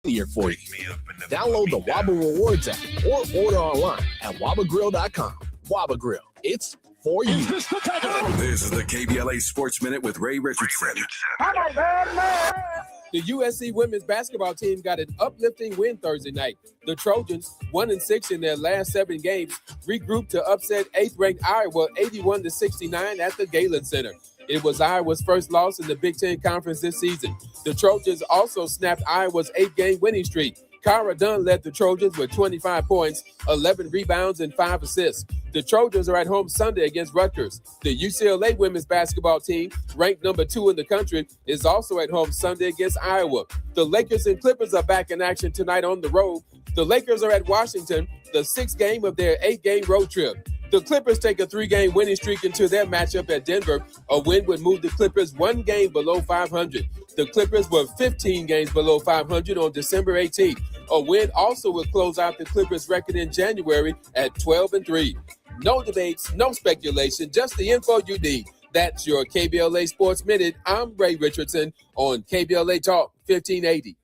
Here for you. Download the Waba Rewards app or order online at wabagrill.com. Waba Grill, it's for you. This is the KBLA Sports Minute with Ray Richardson. The USC women's basketball team got an uplifting win Thursday night. The Trojans, 1-6 in their last 7 games, regrouped to upset 8th-ranked Iowa 81-69 at the Galen Center. It was Iowa's first loss in the Big Ten Conference this season. The Trojans also snapped Iowa's 8-game winning streak. Kyra Dunn led the Trojans with 25 points, 11 rebounds, and 5 assists. The Trojans are at home Sunday against Rutgers. The UCLA women's basketball team, ranked number 2 in the country, is also at home Sunday against Iowa. The Lakers and Clippers are back in action tonight on the road. The Lakers are at Washington, the 6th game of their 8-game road trip. The Clippers take a 3-game winning streak into their matchup at Denver. A win would move the Clippers 1 game below 500. The Clippers were 15 games below 500 on December 18th. A win also would close out the Clippers' record in January at 12-3. No debates, no speculation, just the info you need. That's your KBLA Sports Minute. I'm Ray Richardson on KBLA Talk 1580.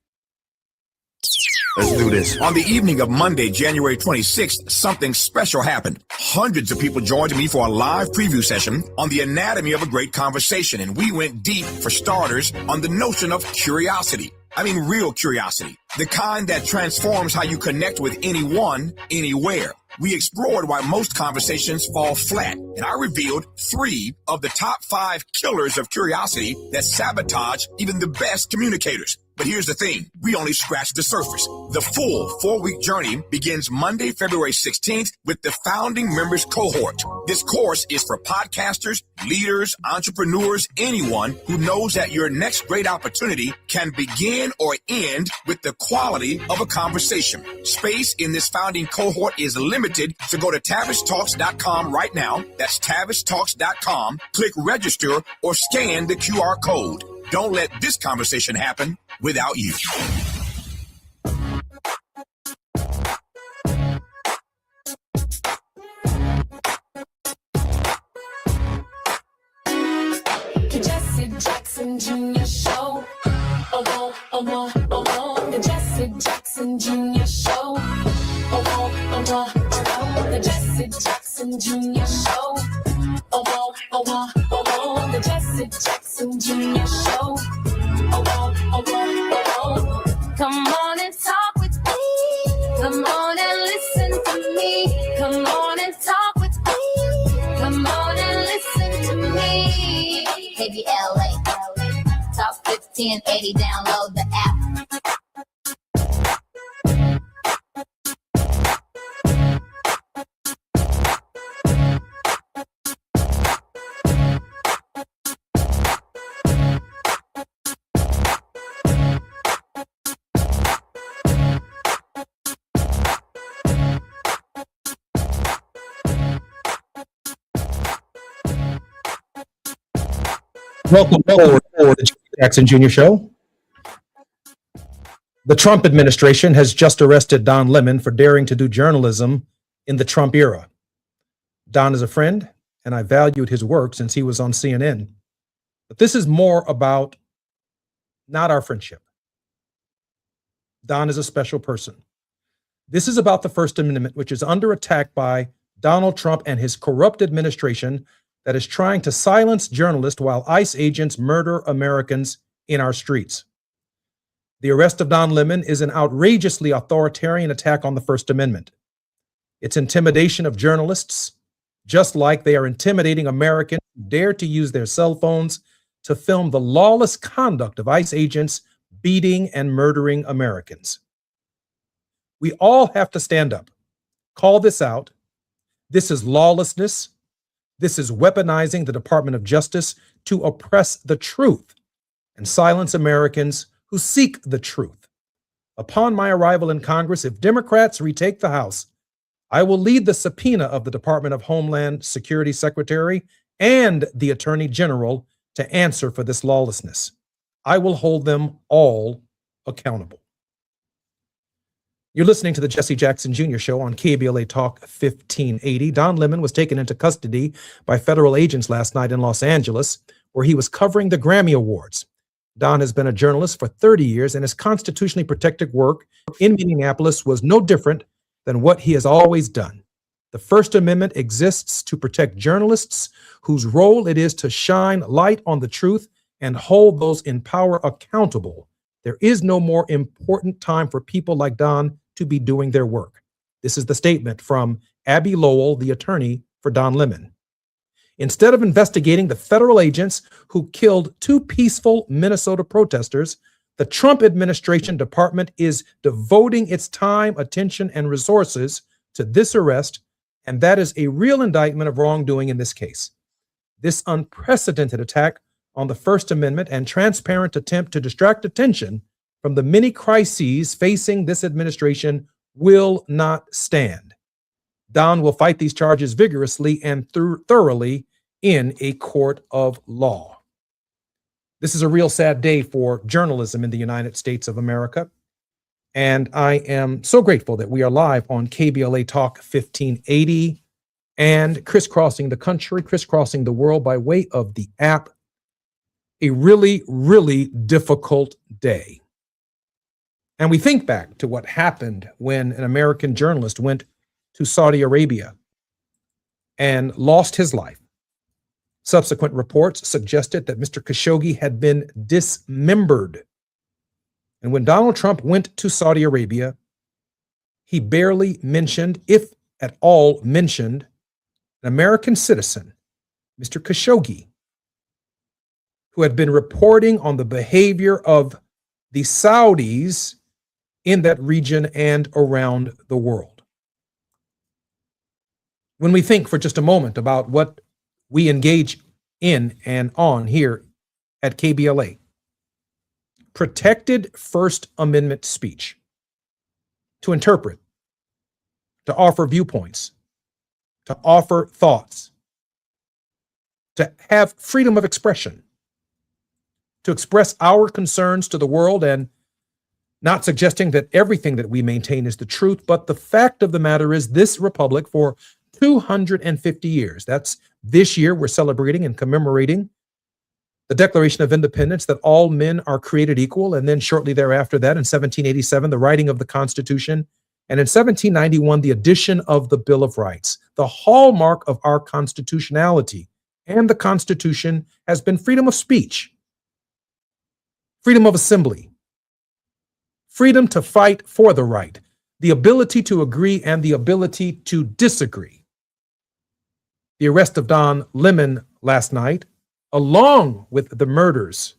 Let's do this. On the evening of Monday, January 26th, something special happened. Hundreds of people joined me for a live preview session on the anatomy of a great conversation, and we went deep, for starters, on the notion of curiosity. I mean, real curiosity. The kind that transforms how you connect with anyone, anywhere. We explored why most conversations fall flat, and I revealed 3 of the top 5 killers of curiosity that sabotage even the best communicators. But here's the thing, we only scratched the surface. The full 4-week journey begins Monday, February 16th with the Founding Members Cohort. This course is for podcasters, leaders, entrepreneurs, anyone who knows that your next great opportunity can begin or end with the quality of a conversation. Space in this Founding Cohort is limited, so go to TavishTalks.com right now. That's TavishTalks.com. Click register or scan the QR code. Don't let this conversation happen without you. Jesse Jackson Jr. Show. The Jesse Jackson Jr. Show. The Jesse Jackson Jr. Show. The Jesse Jackson Jr. Show. Come on and talk with me. Come on and listen to me. Come on and talk with me. Come on and listen to me. KBLA. Talk 1580, download the app. Welcome forward to the Jackson Jr. Show. The Trump administration has just arrested Don Lemon for daring to do journalism in the Trump era. Don is a friend, and I valued his work since he was on CNN. But this is more about not our friendship. Don is a special person. This is about the First Amendment, which is under attack by Donald Trump and his corrupt administration that is trying to silence journalists while ICE agents murder Americans in our streets. The arrest of Don Lemon is an outrageously authoritarian attack on the First Amendment. It's intimidation of journalists, just like they are intimidating Americans who dare to use their cell phones to film the lawless conduct of ICE agents beating and murdering Americans. We all have to stand up, call this out. This is lawlessness. This is weaponizing the Department of Justice to oppress the truth and silence Americans who seek the truth. Upon my arrival in Congress, if Democrats retake the House, I will lead the subpoena of the Department of Homeland Security Secretary and the Attorney General to answer for this lawlessness. I will hold them all accountable. You're listening to the Jesse Jackson Jr. Show on KBLA Talk 1580. Don Lemon was taken into custody by federal agents last night in Los Angeles, where he was covering the Grammy Awards. Don has been a journalist for 30 years, and his constitutionally protected work in Minneapolis was no different than what he has always done. The First Amendment exists to protect journalists whose role it is to shine light on the truth and hold those in power accountable. There is no more important time for people like Don to be doing their work. This is the statement from Abby Lowell, the attorney for Don Lemon. Instead of investigating the federal agents who killed two peaceful Minnesota protesters, the Trump administration department is devoting its time, attention, and resources to this arrest, and that is a real indictment of wrongdoing in this case. This unprecedented attack on the First Amendment and transparent attempt to distract attention from the many crises facing this administration will not stand. Don will fight these charges vigorously and thoroughly in a court of law. This is a real sad day for journalism in the United States of America. And I am so grateful that we are live on KBLA Talk 1580 and crisscrossing the country, crisscrossing the world by way of the app. A really, really difficult day. And we think back to what happened when an American journalist went to Saudi Arabia and lost his life. Subsequent reports suggested that Mr. Khashoggi had been dismembered. And when Donald Trump went to Saudi Arabia, he barely mentioned, if at all mentioned, an American citizen, Mr. Khashoggi, who had been reporting on the behavior of the Saudis in that region and around the world. When we think for just a moment about what we engage in and on here at KBLA, protected First Amendment speech, to interpret, to offer viewpoints, to offer thoughts, to have freedom of expression, to express our concerns to the world, and not suggesting that everything that we maintain is the truth, but the fact of the matter is this republic for 250 years, that's this year we're celebrating and commemorating the Declaration of Independence, that all men are created equal, and then shortly thereafter that in 1787, the writing of the Constitution, and in 1791, the addition of the Bill of Rights. The hallmark of our constitutionality and the Constitution has been freedom of speech, freedom of assembly, freedom to fight for the right, the ability to agree and the ability to disagree. The arrest of Don Lemon last night along with the murders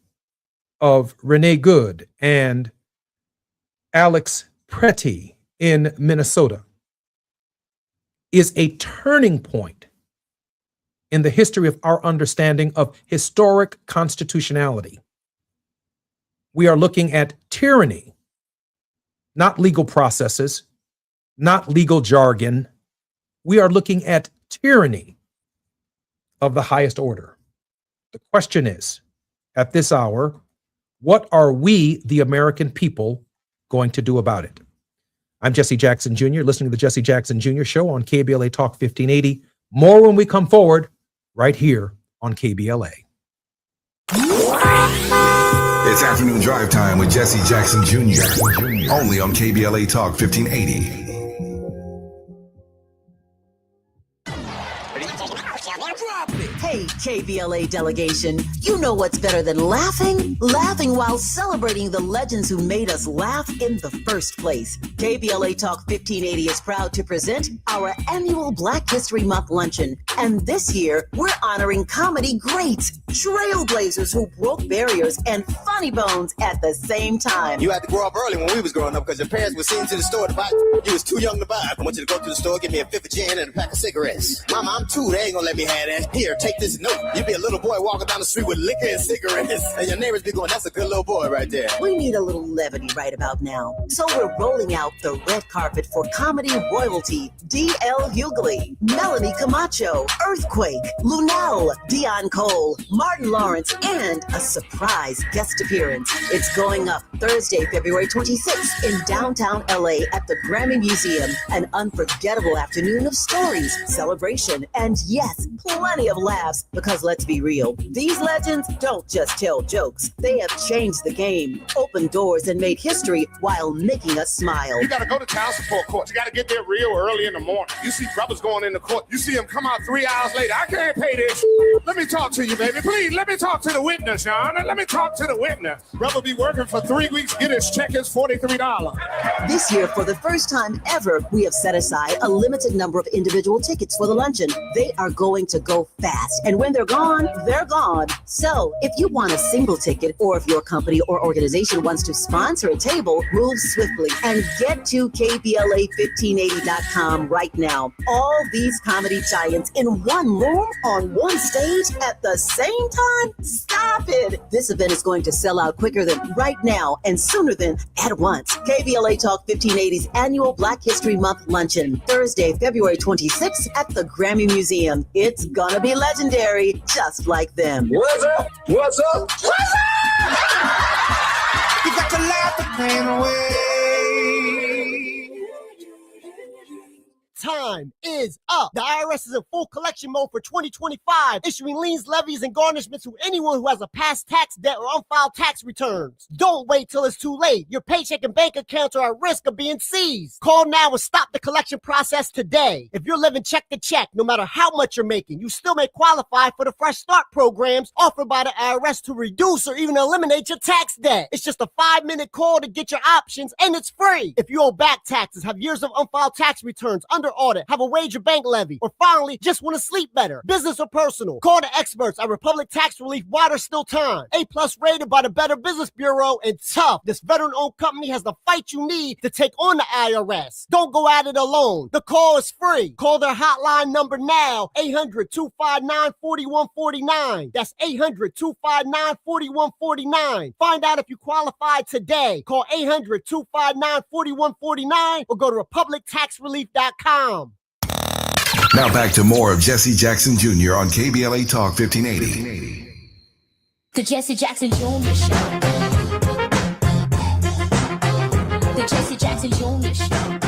of Renee Good and Alex Pretty in Minnesota, is a turning point in the history of our understanding of historic constitutionality. We are looking at tyranny, not legal processes, not legal jargon. We are looking at tyranny of the highest order. The question is, at this hour, what are we, the American people, going to do about it? I'm Jesse Jackson Jr., listening to the Jesse Jackson Jr. Show on KBLA Talk 1580. More when we come forward, right here on KBLA. It's afternoon drive time with Jesse Jackson Jr. Only on KBLA Talk 1580. Hey, KBLA delegation, you know what's better than laughing? Laughing while celebrating the legends who made us laugh in the first place. KBLA Talk 1580 is proud to present our annual Black History Month luncheon. And this year, we're honoring comedy greats, trailblazers who broke barriers, and funny bones at the same time. You had to grow up early when we was growing up because your parents were sending to the store to buy. You was too young to buy. I want you to go to the store, get me a fifth of gin and a pack of cigarettes. Mama, I'm two. They ain't gonna let me have that. Here, take this note. You be a little boy walking down the street with liquor and cigarettes, and your neighbors be going, that's a good little boy right there. We need a little levity right about now. So we're rolling out the red carpet for comedy royalty. D.L. Hughley, Melanie Camacho, Earthquake, Lunel, Dion Cole, Martin Lawrence, and a surprise guest appearance. It's going up Thursday, February 26th in downtown LA at the Grammy Museum. An unforgettable afternoon of stories, celebration, and yes, plenty of laughs. Because let's be real, these legends don't just tell jokes. They have changed the game, opened doors, and made history while making us smile. You got to go to child support court. You got to get there real early in the morning. You see brothers going into court. You see them come out 3 hours later. I can't pay this. Let me talk to you, baby. Please, let me talk to the witness, Sean. Let me talk to the witness. Brother be working for 3 weeks, get his check is $43. This year, for the first time ever, we have set aside a limited number of individual tickets for the luncheon. They are going to go fast, and when they're gone, they're gone. So if you want a single ticket, or if your company or organization wants to sponsor a table, move swiftly and get to KBLA1580.com right now. All these comedy giants in one room on one stage at the same time? Stop it! This event is going to sell out quicker than right now and sooner than at once. KBLA Talk 1580's annual Black History Month luncheon, Thursday, February 26th at the Grammy Museum. It's gonna be legendary, just like them. What's up? What's up? What's up? You got to laugh the pain away. Time is up. The IRS is in full collection mode for 2025, issuing liens, levies, and garnishments to anyone who has a past tax debt or unfiled tax returns. Don't wait till it's too late. Your paycheck and bank accounts are at risk of being seized. Call now and stop the collection process today. If you're living check to check, no matter how much you're making, you still may qualify for the Fresh Start programs offered by the IRS to reduce or even eliminate your tax debt. It's just a 5-minute call to get your options, and it's free. If you owe back taxes, have years of unfiled tax returns under audit, have a wage or bank levy, or finally just want to sleep better, business or personal, call the experts at Republic Tax Relief while there's still time. A+ rated by the Better Business Bureau, and tough. This veteran-owned company has the fight you need to take on the IRS. Don't go at it alone. The call is free. Call their hotline number now, 800-259-4149. That's 800-259-4149. Find out if you qualify today. Call 800-259-4149 or go to republictaxrelief.com. Now back to more of Jesse Jackson Jr. on KBLA Talk 1580. The Jesse Jackson Jr. Show. The Jesse Jackson Jr. Show.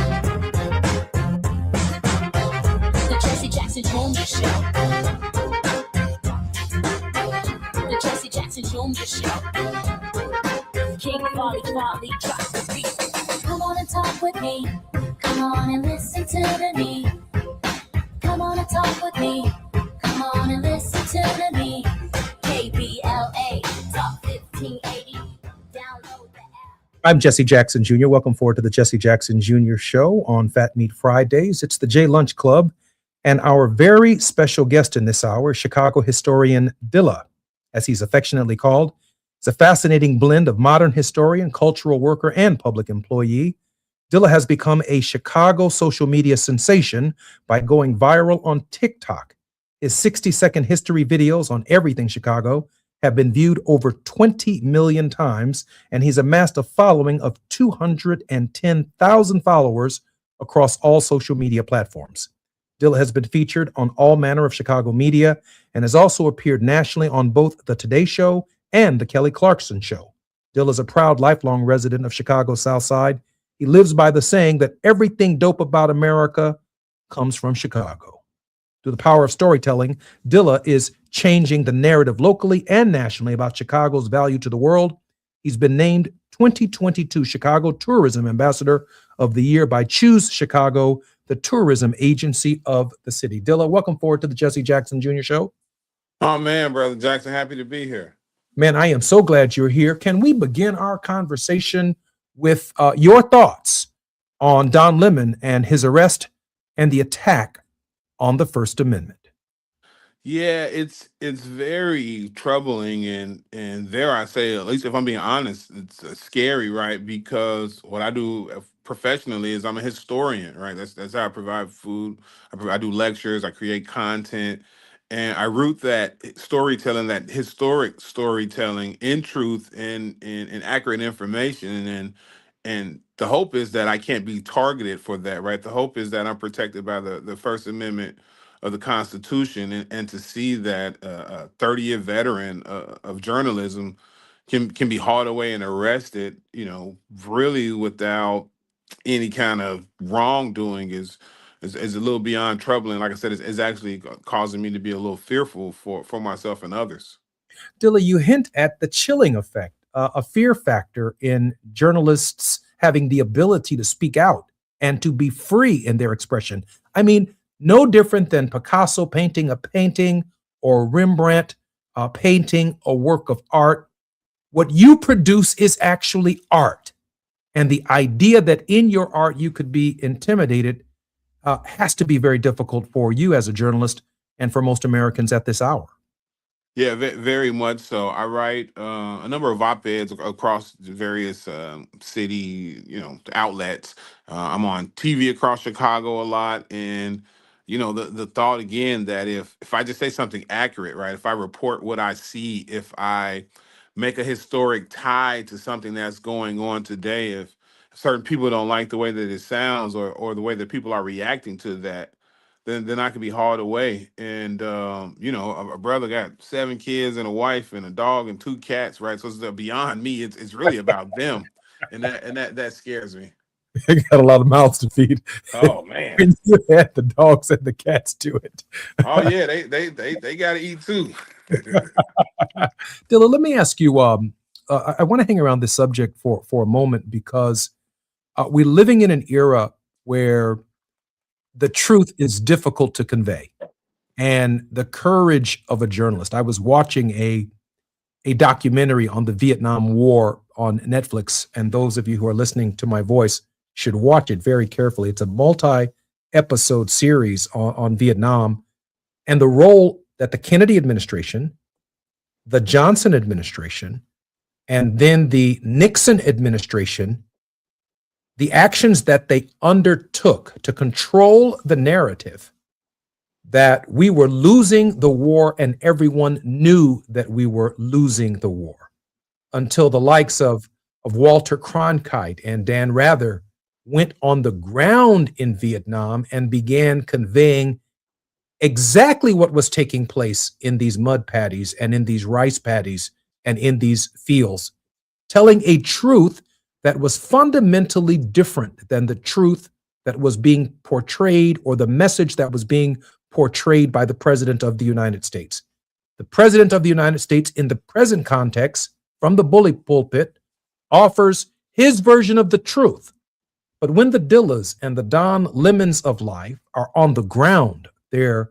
The Jesse Jackson Jr. Show. The Jesse Jackson Jr. Show. King Volley drops the beat. Come on and talk with me. Come on and listen to the me. Come on and talk with me. Come on and listen to the me. KBLA Talk 1580. Download the app. I'm Jesse Jackson Jr. Welcome forward to the Jesse Jackson Jr. Show on Fat Meat Fridays. It's the J Lunch Club, and our very special guest in this hour, Chicago historian Dilla. as he's affectionately called. It's a fascinating blend of modern historian, cultural worker, and public employee. Dilla has become a Chicago social media sensation by going viral on TikTok. His 60-second history videos on everything Chicago have been viewed over 20 million times, and he's amassed a following of 210,000 followers across all social media platforms. Dilla has been featured on all manner of Chicago media and has also appeared nationally on both The Today Show and The Kelly Clarkson Show. Dilla is a proud lifelong resident of Chicago's South Side. He lives by the saying that everything dope about America comes from Chicago. Through the power of storytelling, Dilla is changing the narrative locally and nationally about Chicago's value to the world. He's been named 2022 Chicago Tourism Ambassador of the Year by Choose Chicago, the tourism agency of the city. Dilla, welcome forward to the Jesse Jackson Jr. Show. Oh, man, Brother Jackson, happy to be here. Man, I am so glad you're here. Can we begin our conversation with your thoughts on Don Lemon and his arrest and the attack on the First Amendment? Yeah, it's very troubling and dare I say, at least if I'm being honest, it's scary, right? Because what I do professionally is I'm a historian, right? That's how I provide food. I do lectures, I create content, and I root that storytelling, that historic storytelling in truth and in accurate information. And the hope is that I can't be targeted for that, right? The hope is that I'm protected by the First Amendment of the Constitution, and to see that a 30-year veteran of journalism can be hauled away and arrested, really without any kind of wrongdoing is a little beyond troubling. Like I said, it's actually causing me to be a little fearful for myself and others. Dilla, you hint at the chilling effect, a fear factor in journalists having the ability to speak out and to be free in their expression. I mean, no different than Picasso painting a painting or Rembrandt painting a work of art. What you produce is actually art. And the idea that in your art you could be intimidated has to be very difficult for you as a journalist and for most Americans at this hour. Yeah, very much so. I write a number of op-eds across the various city, outlets. I'm on TV across Chicago a lot, and the thought again that if I just say something accurate, right? If I report what I see, if I make a historic tie to something that's going on today, if certain people don't like the way that it sounds or the way that people are reacting to that, then I could be hauled away. And a brother got 7 kids and a wife and a dog and 2 cats, right? So it's beyond me. It's really about them, and that scares me. They got a lot of mouths to feed. Oh man, when you add the dogs and the cats to it. Oh yeah, they got to eat too. Dilla, let me ask you. I want to hang around this subject for a moment because we're living in an era where the truth is difficult to convey, and the courage of a journalist. I was watching a documentary on the Vietnam War on Netflix, and those of you who are listening to my voice should watch it very carefully. It's a multi-episode series on Vietnam and the role that the Kennedy administration, the Johnson administration, and then the Nixon administration, the actions that they undertook to control the narrative that we were losing the war, and everyone knew that we were losing the war until the likes of Walter Cronkite and Dan Rather went on the ground in Vietnam and began conveying exactly what was taking place in these mud paddies and in these rice paddies and in these fields, telling a truth that was fundamentally different than the truth that was being portrayed or the message that was being portrayed by the President of the United States. The President of the United States, in the present context, from the bully pulpit, offers his version of the truth. But when the Dillas and the Don Lemons of life are on the ground, they're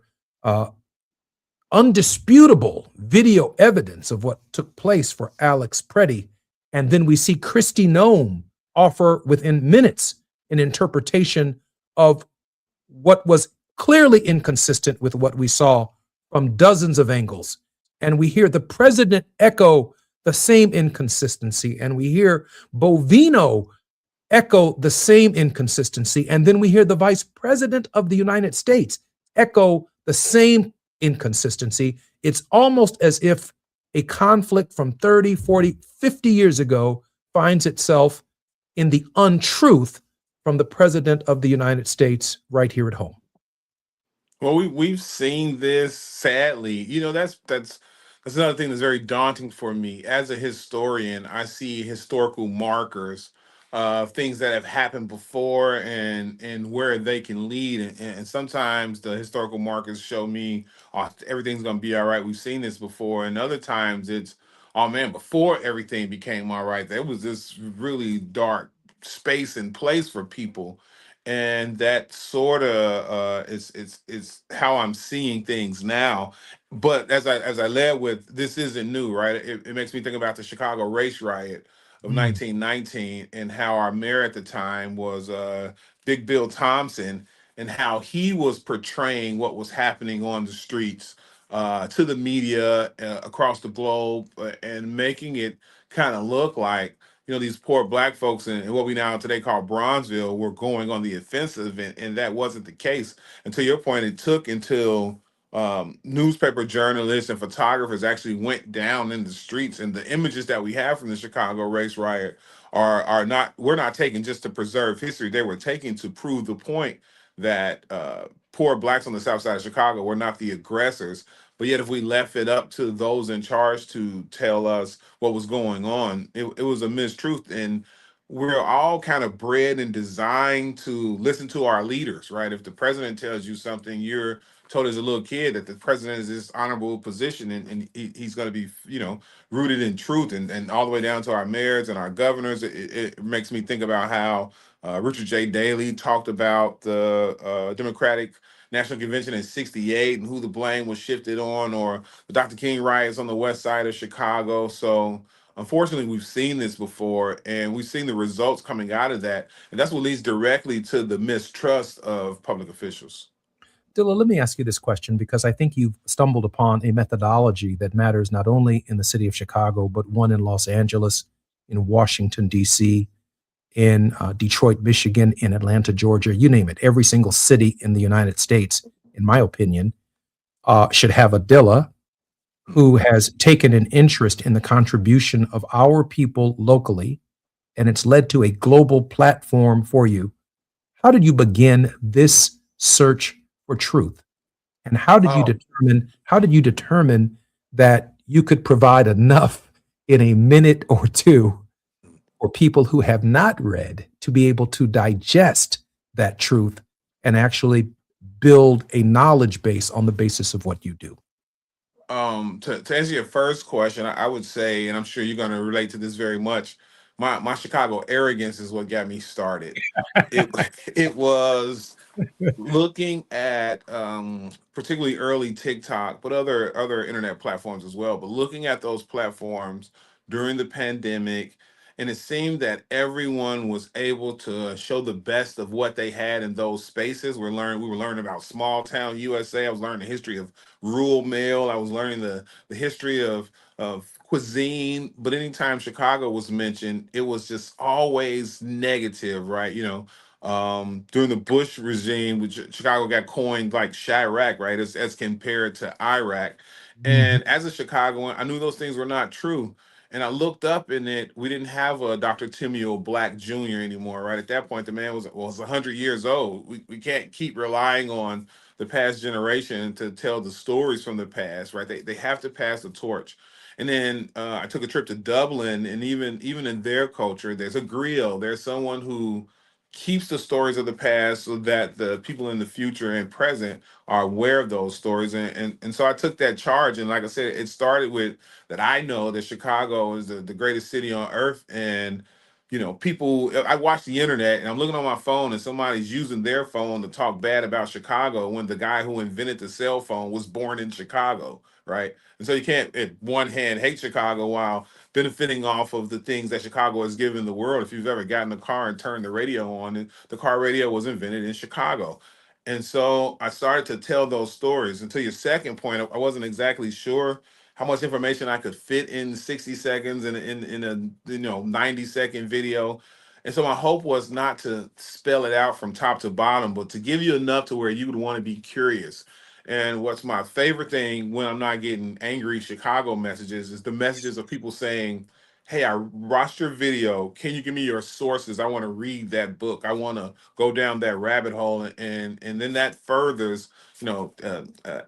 undisputable video evidence of what took place for Alex Preddy. And then we see Kristi Noem offer within minutes an interpretation of what was clearly inconsistent with what we saw from dozens of angles. and we hear the president echo the same inconsistency, and we hear Bovino echo the same inconsistency, and then we hear the vice president of the United States echo the same inconsistency. It's almost as if a conflict from 30, 40, 50 years ago finds itself in the untruth from the president of the United States right here at home. Well, we've seen this sadly. You know, that's another thing that's very daunting for me as a historian. I see historical markers of things that have happened before and where they can lead. And sometimes the historical markers show me, oh, everything's gonna be all right. We've seen this before, and other times it's, oh man, before everything became all right, there was this really dark space and place for people, and that sort of is how I'm seeing things now. But as I led with, this isn't new, right? It makes me think about the Chicago race riot of 1919 and how our mayor at the time was Big Bill Thompson, and how he was portraying what was happening on the streets to the media across the globe, and making it kind of look like, you know, these poor black folks in what we now today call Bronzeville were going on the offensive, and that wasn't the case. And to your point, it took until newspaper journalists and photographers actually went down in the streets, and the images that we have from the Chicago race riot are not, we're not taken just to preserve history. They were taken to prove the point that poor blacks on the south side of Chicago were not the aggressors. But yet, if we left it up to those in charge to tell us what was going on, it was a mistruth. And we're all kind of bred and designed to listen to our leaders, right? If the president tells you something, you're told as a little kid that the president is this honorable position, and he's going to be, you know, rooted in truth, and all the way down to our mayors and our governors. It makes me think about how Richard J. Daley talked about the Democratic National Convention in '68 and who the blame was shifted on, or the Dr. King riots on the west side of Chicago. So unfortunately, we've seen this before, and we've seen the results coming out of that. And that's what leads directly to the mistrust of public officials. Dilla, let me ask you this question, because I think you've stumbled upon a methodology that matters not only in the city of Chicago, but one in Los Angeles, in Washington, D.C., in Detroit, Michigan, in Atlanta, Georgia, you name it. Every single city in the United States, in my opinion, should have a Dilla who has taken an interest in the contribution of our people locally, and it's led to a global platform for you. How did you begin this search for truth? And how did you determine that you could provide enough in a minute or two for people who have not read to be able to digest that truth and actually build a knowledge base on the basis of what you do? To answer your first question, I would say, and I'm sure you're going to relate to this very much, my Chicago arrogance is what got me started. It was looking at particularly early TikTok, but other internet platforms as well. But looking at those platforms during the pandemic, and it seemed that everyone was able to show the best of what they had in those spaces. We were learning about small town USA. I was learning the history of rural mail. I was learning the history of cuisine. But anytime Chicago was mentioned, it was just always negative, right? You know, during the Bush regime, which Chicago got coined like Chirac, right, as compared to Iraq. And as a Chicagoan, I knew those things were not true. And I looked up, in it, we didn't have a Dr. Timeo Black Jr. anymore, right? At that point, the man was 100 years old. We can't keep relying on the past generation to tell the stories from the past, right? They have to pass the torch. And then I took a trip to Dublin, and even in their culture, there's a griot. There's someone who keeps the stories of the past so that the people in the future and present are aware of those stories. And so I took that charge. And like I said, it started with that I know that Chicago is the greatest city on earth. And, you know, people, I watch the internet and I'm looking on my phone and somebody's using their phone to talk bad about Chicago when the guy who invented the cell phone was born in Chicago, right? And so you can't, at one hand, hate Chicago while benefiting off of the things that Chicago has given the world. If you've ever gotten a car and turned the radio on, and the car radio was invented in Chicago. And so I started to tell those stories. And to your second point, I wasn't exactly sure how much information I could fit in 60 seconds in a 90-second video. And so my hope was not to spell it out from top to bottom, but to give you enough to where you would want to be curious. And what's my favorite thing when I'm not getting angry Chicago messages is the messages of people saying, hey, I watched your video. Can you give me your sources? I want to read that book. I want to go down that rabbit hole. And then that furthers,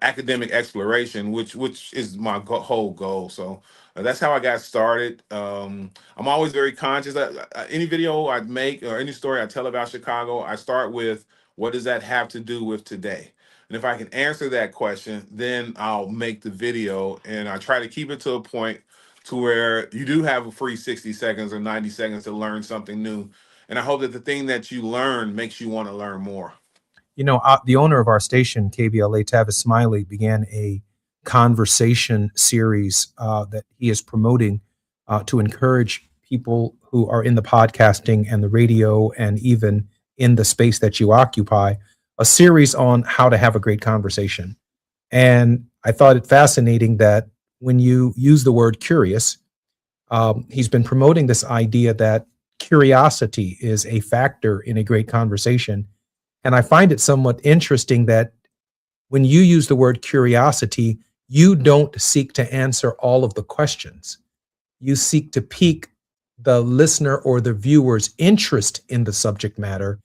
academic exploration, which is my whole goal. So that's how I got started. I'm always very conscious that any video I make or any story I tell about Chicago, I start with, what does that have to do with today? And if I can answer that question, then I'll make the video, and I try to keep it to a point to where you do have a free 60 seconds or 90 seconds to learn something new. And I hope that the thing that you learn makes you want to learn more. The owner of our station, KBLA, Tavis Smiley, began a conversation series that he is promoting to encourage people who are in the podcasting and the radio and even in the space that you occupy, a series on how to have a great conversation. And I thought it fascinating that when you use the word curious, he's been promoting this idea that curiosity is a factor in a great conversation. And I find it somewhat interesting that when you use the word curiosity, you don't seek to answer all of the questions. You seek to pique the listener or the viewer's interest in the subject matter,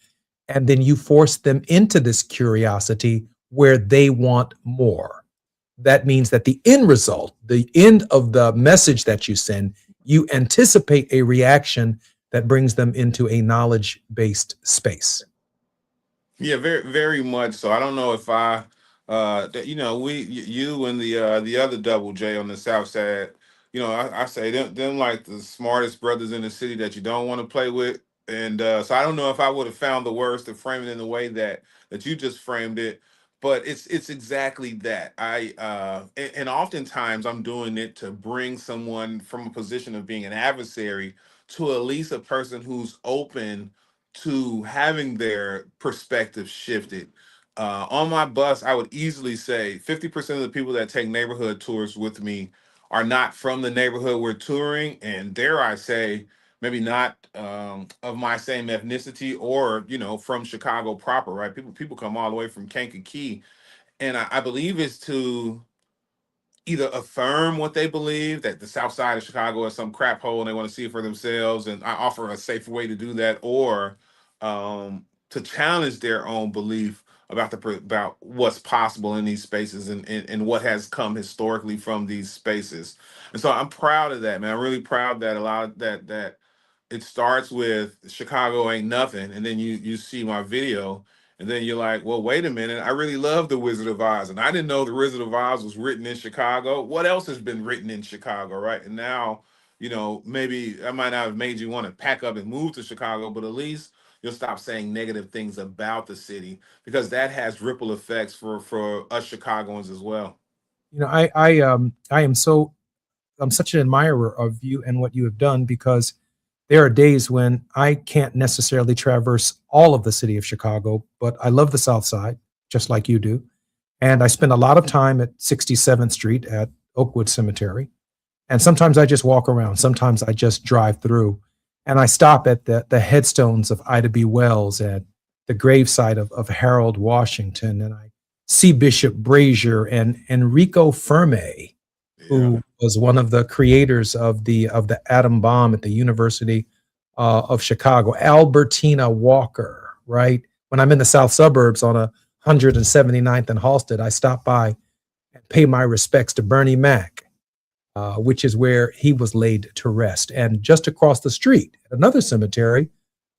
and then you force them into this curiosity where they want more. That means that the end result, the end of the message that you send, you anticipate a reaction that brings them into a knowledge-based space. Yeah, very, very much so. I don't know if you and the other Double J on the South Side, I say them like the smartest brothers in the city that you don't want to play with. And so I don't know if I would have found the words to frame it in the way that you just framed it, but it's exactly that. And oftentimes I'm doing it to bring someone from a position of being an adversary to at least a person who's open to having their perspective shifted. On my bus, I would easily say 50% of the people that take neighborhood tours with me are not from the neighborhood we're touring, and dare I say, maybe not of my same ethnicity or from Chicago proper, right? People come all the way from Kankakee, and I believe it's to either affirm what they believe, that the South Side of Chicago is some crap hole and they want to see it for themselves, and I offer a safe way to do that, or to challenge their own belief about what's possible in these spaces and what has come historically from these spaces. And so I'm proud of that, man. I'm really proud that a lot of that it starts with Chicago ain't nothing, and then you see my video, and then you're like, well, wait a minute, I really love The Wizard of Oz, and I didn't know The Wizard of Oz was written in Chicago. What else has been written in Chicago, right? And now, maybe I might not have made you want to pack up and move to Chicago, but at least you'll stop saying negative things about the city, because that has ripple effects for us Chicagoans as well. I'm such an admirer of you and what you have done, because there are days when I can't necessarily traverse all of the city of Chicago, but I love the South Side, just like you do. And I spend a lot of time at 67th Street at Oakwood Cemetery. And sometimes I just walk around. Sometimes I just drive through. And I stop at the headstones of Ida B. Wells and the gravesite of Harold Washington. And I see Bishop Brazier and Enrico Fermi, who was one of the creators of the atom bomb at the University of Chicago. Albertina Walker, right? When I'm in the South Suburbs on 179th and Halsted, I stop by and pay my respects to Bernie Mac, which is where he was laid to rest. And just across the street, at another cemetery,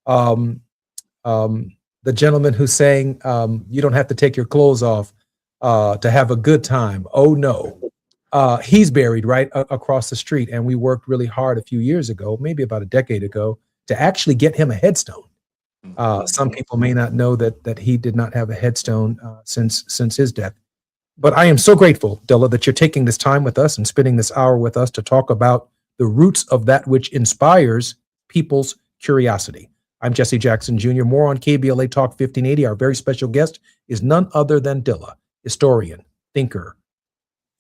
the gentleman who sang, "You don't have to take your clothes off to have a good time. Oh no." He's buried right across the street, and we worked really hard a few years ago, maybe about a decade ago, to actually get him a headstone. Some people may not know that he did not have a headstone since his death. But I am so grateful, Dilla, that you're taking this time with us and spending this hour with us to talk about the roots of that which inspires people's curiosity. I'm Jesse Jackson Jr. More on KBLA Talk 1580. Our very special guest is none other than Dilla, historian, thinker,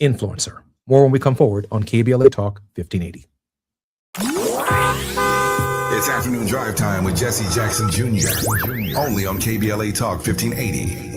influencer. More when we come forward on KBLA Talk 1580. It's afternoon drive time with Jesse Jackson Jr. Only on KBLA Talk 1580.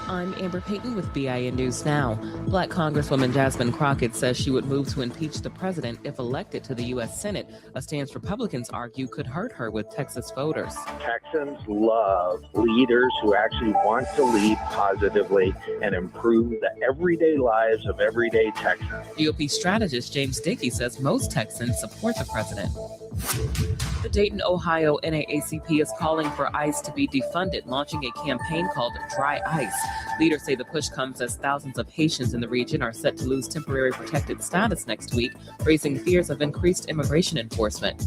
I'm Amber Payton with BIN News Now. Black Congresswoman Jasmine Crockett says she would move to impeach the president if elected to the U.S. Senate, a stance Republicans argue could hurt her with Texas voters. Texans love leaders who actually want to lead positively and improve the everyday lives of everyday Texans. GOP strategist James Dickey says most Texans support the president. The Dayton, Ohio NAACP is calling for ICE to be defunded, launching a campaign called Dry Ice. Leaders say the push comes as thousands of Haitians in the region are set to lose temporary protected status next week, raising fears of increased immigration enforcement.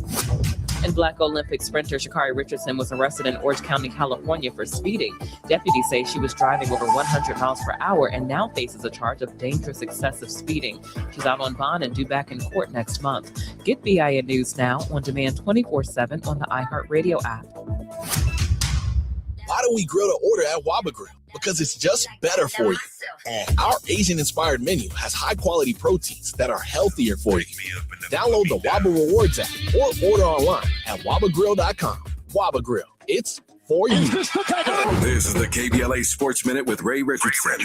And Black Olympic sprinter Sha'Carri Richardson was arrested in Orange County, California for speeding. Deputies say she was driving over 100 miles per hour and now faces a charge of dangerous excessive speeding. She's out on bond and due back in court next month. Get BIN News Now on demand 24/7 on the iHeartRadio app. Why do we grill to order at Waba Grill? Because it's just better for you. And our Asian-inspired menu has high-quality proteins that are healthier for you. Download the Waba Rewards app or order online at wabagrill.com. Waba Grill, it's for you. This is the KBLA Sports Minute with Ray Richardson.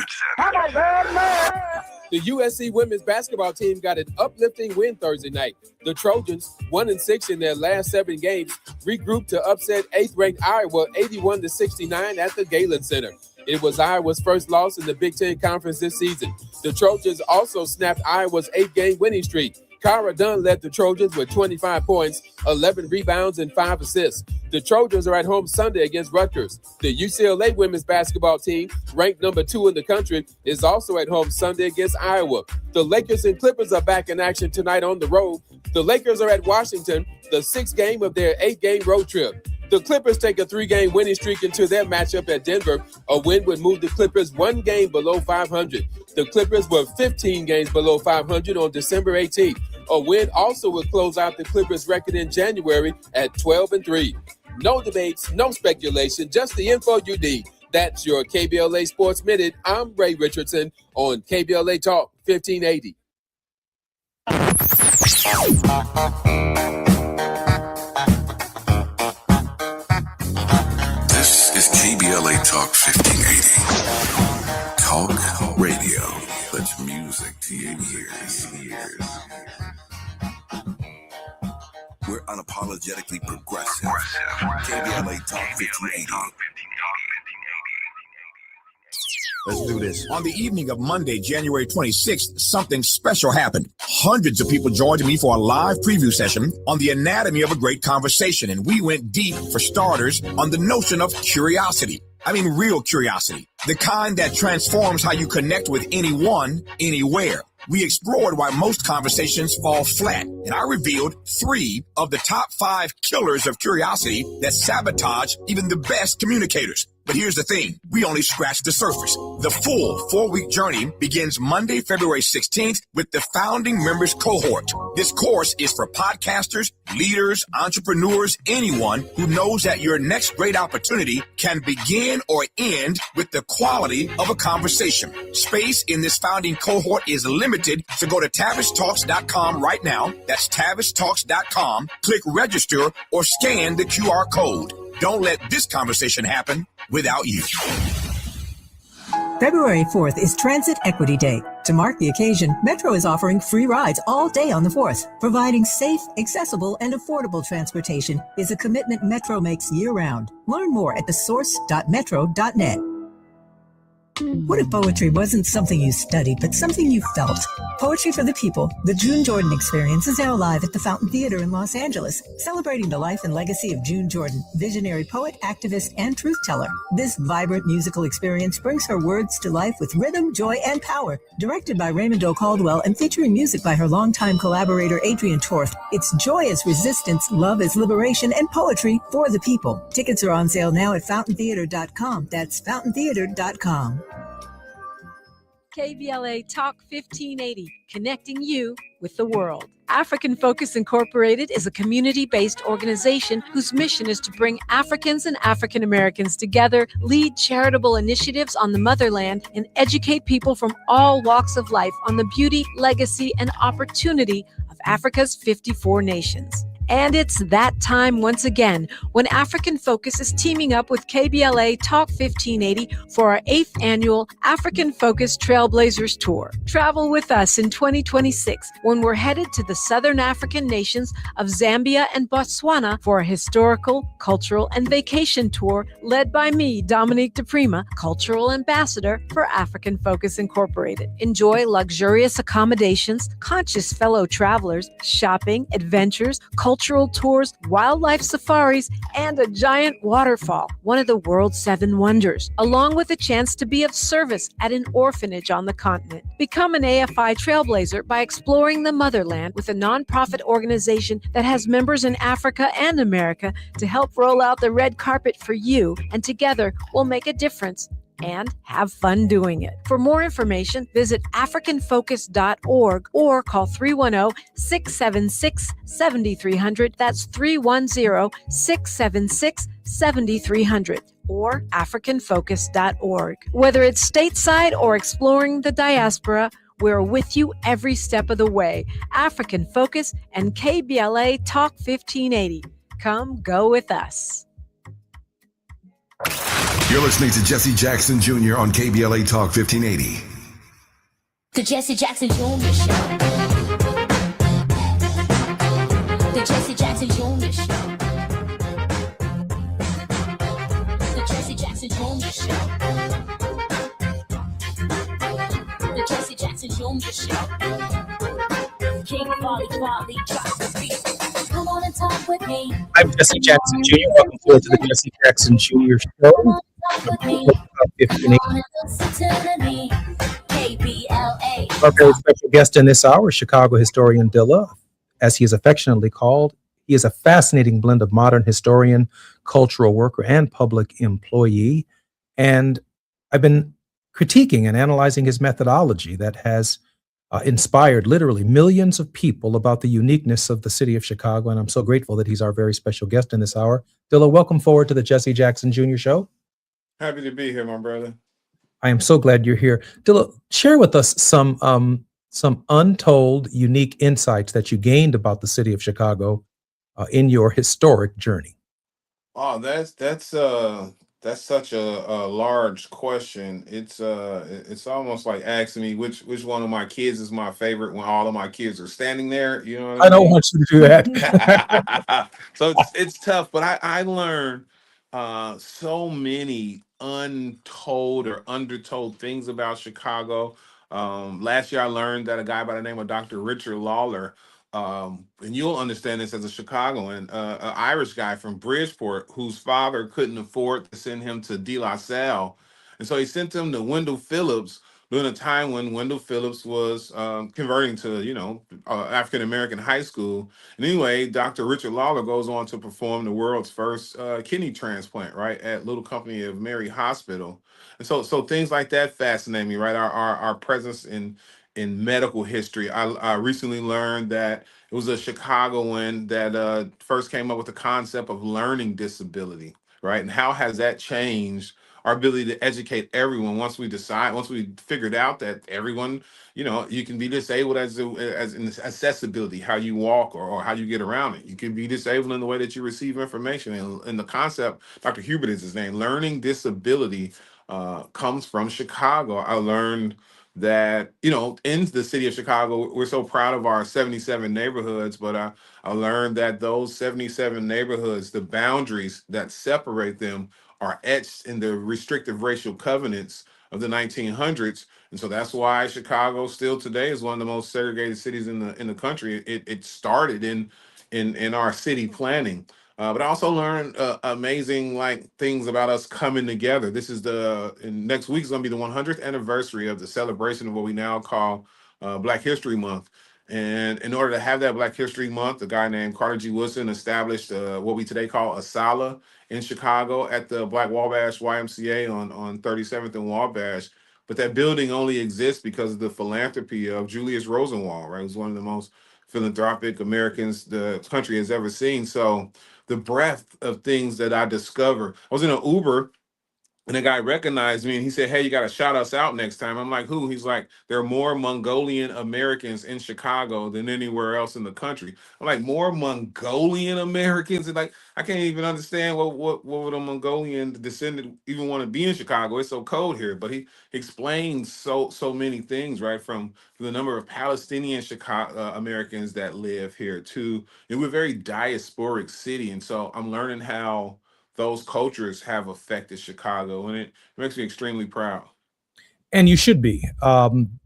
The USC women's basketball team got an uplifting win Thursday night. The Trojans, 1-6 in their last 7 games, regrouped to upset 8th-ranked Iowa 81-69 at the Galen Center. It was Iowa's first loss in the Big Ten Conference this season. The Trojans also snapped Iowa's 8-game winning streak. Kara Dunn led the Trojans with 25 points, 11 rebounds, and 5 assists. The Trojans are at home Sunday against Rutgers. The UCLA women's basketball team, ranked number 2 in the country, is also at home Sunday against Iowa. The Lakers and Clippers are back in action tonight on the road. The Lakers are at Washington, the 6th game of their 8-game road trip. The Clippers take a 3-game winning streak into their matchup at Denver. A win would move the Clippers 1 game below 500. The Clippers were 15 games below 500 on December 18th. A win also would close out the Clippers' record in January at 12-3. No debates, no speculation, just the info you need. That's your KBLA Sports Minute. I'm Ray Richardson on KBLA Talk 1580. This is KBLA Talk 1580. Talk radio. Puts music to your ears. We're unapologetically progressive. KBLA Talk 1580. Let's do this. On the evening of Monday, January 26th, something special happened. Hundreds of people joined me for a live preview session on the anatomy of a great conversation, and we went deep, for starters, on the notion of curiosity. I mean, real curiosity. The kind that transforms how you connect with anyone, anywhere. We explored why most conversations fall flat, and I revealed 3 of the top 5 killers of curiosity that sabotage even the best communicators. But here's the thing, we only scratched the surface. The full 4-week journey begins Monday, February 16th with the founding members cohort. This course is for podcasters, leaders, entrepreneurs, anyone who knows that your next great opportunity can begin or end with the quality of a conversation. Space in this founding cohort is limited, so go to TavishTalks.com right now. That's TavishTalks.com. Click register or scan the QR code. Don't let this conversation happen without you. February 4th is Transit Equity Day. To mark the occasion, Metro is offering free rides all day on the 4th. Providing safe, accessible, and affordable transportation is a commitment Metro makes year-round. Learn more at thesource.metro.net. What if poetry wasn't something you studied, but something you felt? Poetry for the People, the June Jordan Experience, is now live at the Fountain Theater in Los Angeles, celebrating the life and legacy of June Jordan, visionary poet, activist, and truth teller. This vibrant musical experience brings her words to life with rhythm, joy, and power. Directed by Raymond O. Caldwell and featuring music by her longtime collaborator Adrian Torf, it's joy as resistance, love as liberation, and poetry for the people. Tickets are on sale now at fountaintheater.com. That's fountaintheater.com. KBLA Talk 1580, connecting you with the world. African Focus Incorporated is a community-based organization whose mission is to bring Africans and African Americans together, lead charitable initiatives on the motherland, and educate people from all walks of life on the beauty, legacy, and opportunity of Africa's 54 nations. And it's that time once again when African Focus is teaming up with KBLA Talk 1580 for our 8th annual African Focus Trailblazers Tour. Travel with us in 2026 when we're headed to the Southern African nations of Zambia and Botswana for a historical, cultural, and vacation tour led by me, Dominique DePrima, Cultural Ambassador for African Focus Incorporated. Enjoy luxurious accommodations, conscious fellow travelers, shopping, adventures, cultural tours, wildlife safaris, and a giant waterfall, one of the world's 7 wonders, along with a chance to be of service at an orphanage on the continent. Become an AFI trailblazer by exploring the motherland with a nonprofit organization that has members in Africa and America to help roll out the red carpet for you, and together we'll make a difference and have fun doing it. For more information, visit africanfocus.org or call 310-676-7300. That's 310-676-7300 or africanfocus.org. Whether it's stateside or exploring the diaspora, we're with you every step of the way. African Focus and KBLA Talk 1580. Come go with us. You're listening to Jesse Jackson Jr. on KBLA Talk 1580. The Jesse Jackson Jr. Show. The Jesse Jackson Jr. Show. The Jesse Jackson Jr. Show. The Jesse Jackson Jr. Show. King Volley drops the beat. Come on and talk with me. I'm Jesse Jackson Jr. Welcome to the Jesse Jackson Jr. Show. Our very special guest in this hour is Chicago historian Dilla, as he is affectionately called. He is a fascinating blend of modern historian, cultural worker, and public employee. And I've been critiquing and analyzing his methodology that has inspired literally millions of people about the uniqueness of the city of Chicago. And I'm so grateful that he's our very special guest in this hour. Dilla, welcome forward to the Jesse Jackson Jr. Show. Happy to be here, my brother. I am so glad you're here. Dilla, share with us some untold, unique insights that you gained about the city of Chicago in your historic journey. Oh, that's such a large question. It's almost like asking me which one of my kids is my favorite when all of my kids are standing there. You know what I mean? I don't want you to do that. So it's tough, but I learned so many untold or undertold things about Chicago. Last year, I learned that a guy by the name of Dr. Richard Lawler, and you'll understand this as a Chicagoan, an Irish guy from Bridgeport whose father couldn't afford to send him to De La Salle. And so he sent him to Wendell Phillips during a time when Wendell Phillips was converting to, African-American high school. And anyway, Dr. Richard Lawler goes on to perform the world's first kidney transplant, right, at Little Company of Mary Hospital. And so things like that fascinate me, right? Our presence in medical history. I recently learned that it was a Chicagoan that first came up with the concept of learning disability, right? And how has that changed our ability to educate everyone once we figured out that everyone, you can be disabled as in accessibility, how you walk or how you get around it. You can be disabled in the way that you receive information. And the concept, Dr. Hubert is his name, learning disability comes from Chicago. I learned that, in the city of Chicago, we're so proud of our 77 neighborhoods, but I learned that those 77 neighborhoods, the boundaries that separate them are etched in the restrictive racial covenants of the 1900s. And so that's why Chicago still today is one of the most segregated cities in the country. It started in our city planning. But I also learned amazing things about us coming together. This is next week is going to be the 100th anniversary of the celebration of what we now call Black History Month. And in order to have that Black History Month, a guy named Carter G. Woodson established what we today call a Sala in Chicago at the Black Wabash YMCA on 37th and Wabash. but that building only exists because of the philanthropy of Julius Rosenwald, right? Who's one of the most philanthropic Americans the country has ever seen. So the breadth of things that I discover. I was in an Uber and the guy recognized me and he said, "Hey, you got to shout us out next time." I'm like, "Who?" He's like, "There are more Mongolian Americans in Chicago than anywhere else in the country." I'm like, "More Mongolian Americans?" And like, I can't even understand what would a Mongolian descendant even want to be in Chicago? It's so cold here. But he explains so many things, right? From the number of Palestinian Chicago Americans that live here to, we're a very diasporic city. And so I'm learning how those cultures have affected Chicago, and it makes me extremely proud. And you should be.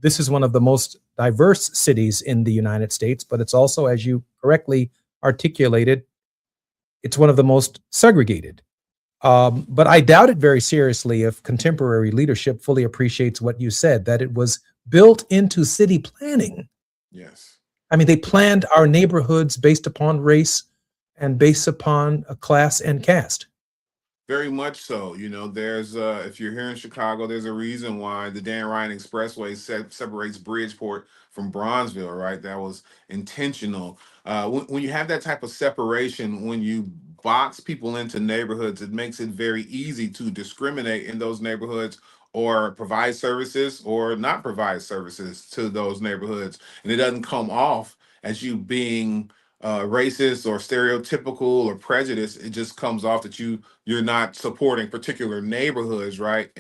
This is one of the most diverse cities in the United States, but it's also, as you correctly articulated, it's one of the most segregated. But I doubt it very seriously if contemporary leadership fully appreciates what you said, that it was built into city planning. Yes. I mean, they planned our neighborhoods based upon race and based upon a class and caste. Very much so. There's if you're here in Chicago, there's a reason why the Dan Ryan Expressway separates Bridgeport from Bronzeville, right? That was intentional. When you have that type of separation, when you box people into neighborhoods, it makes it very easy to discriminate in those neighborhoods or provide services or not provide services to those neighborhoods. And it doesn't come off as you being racist or stereotypical or prejudiced. It just comes off that you're not supporting particular neighborhoods, right?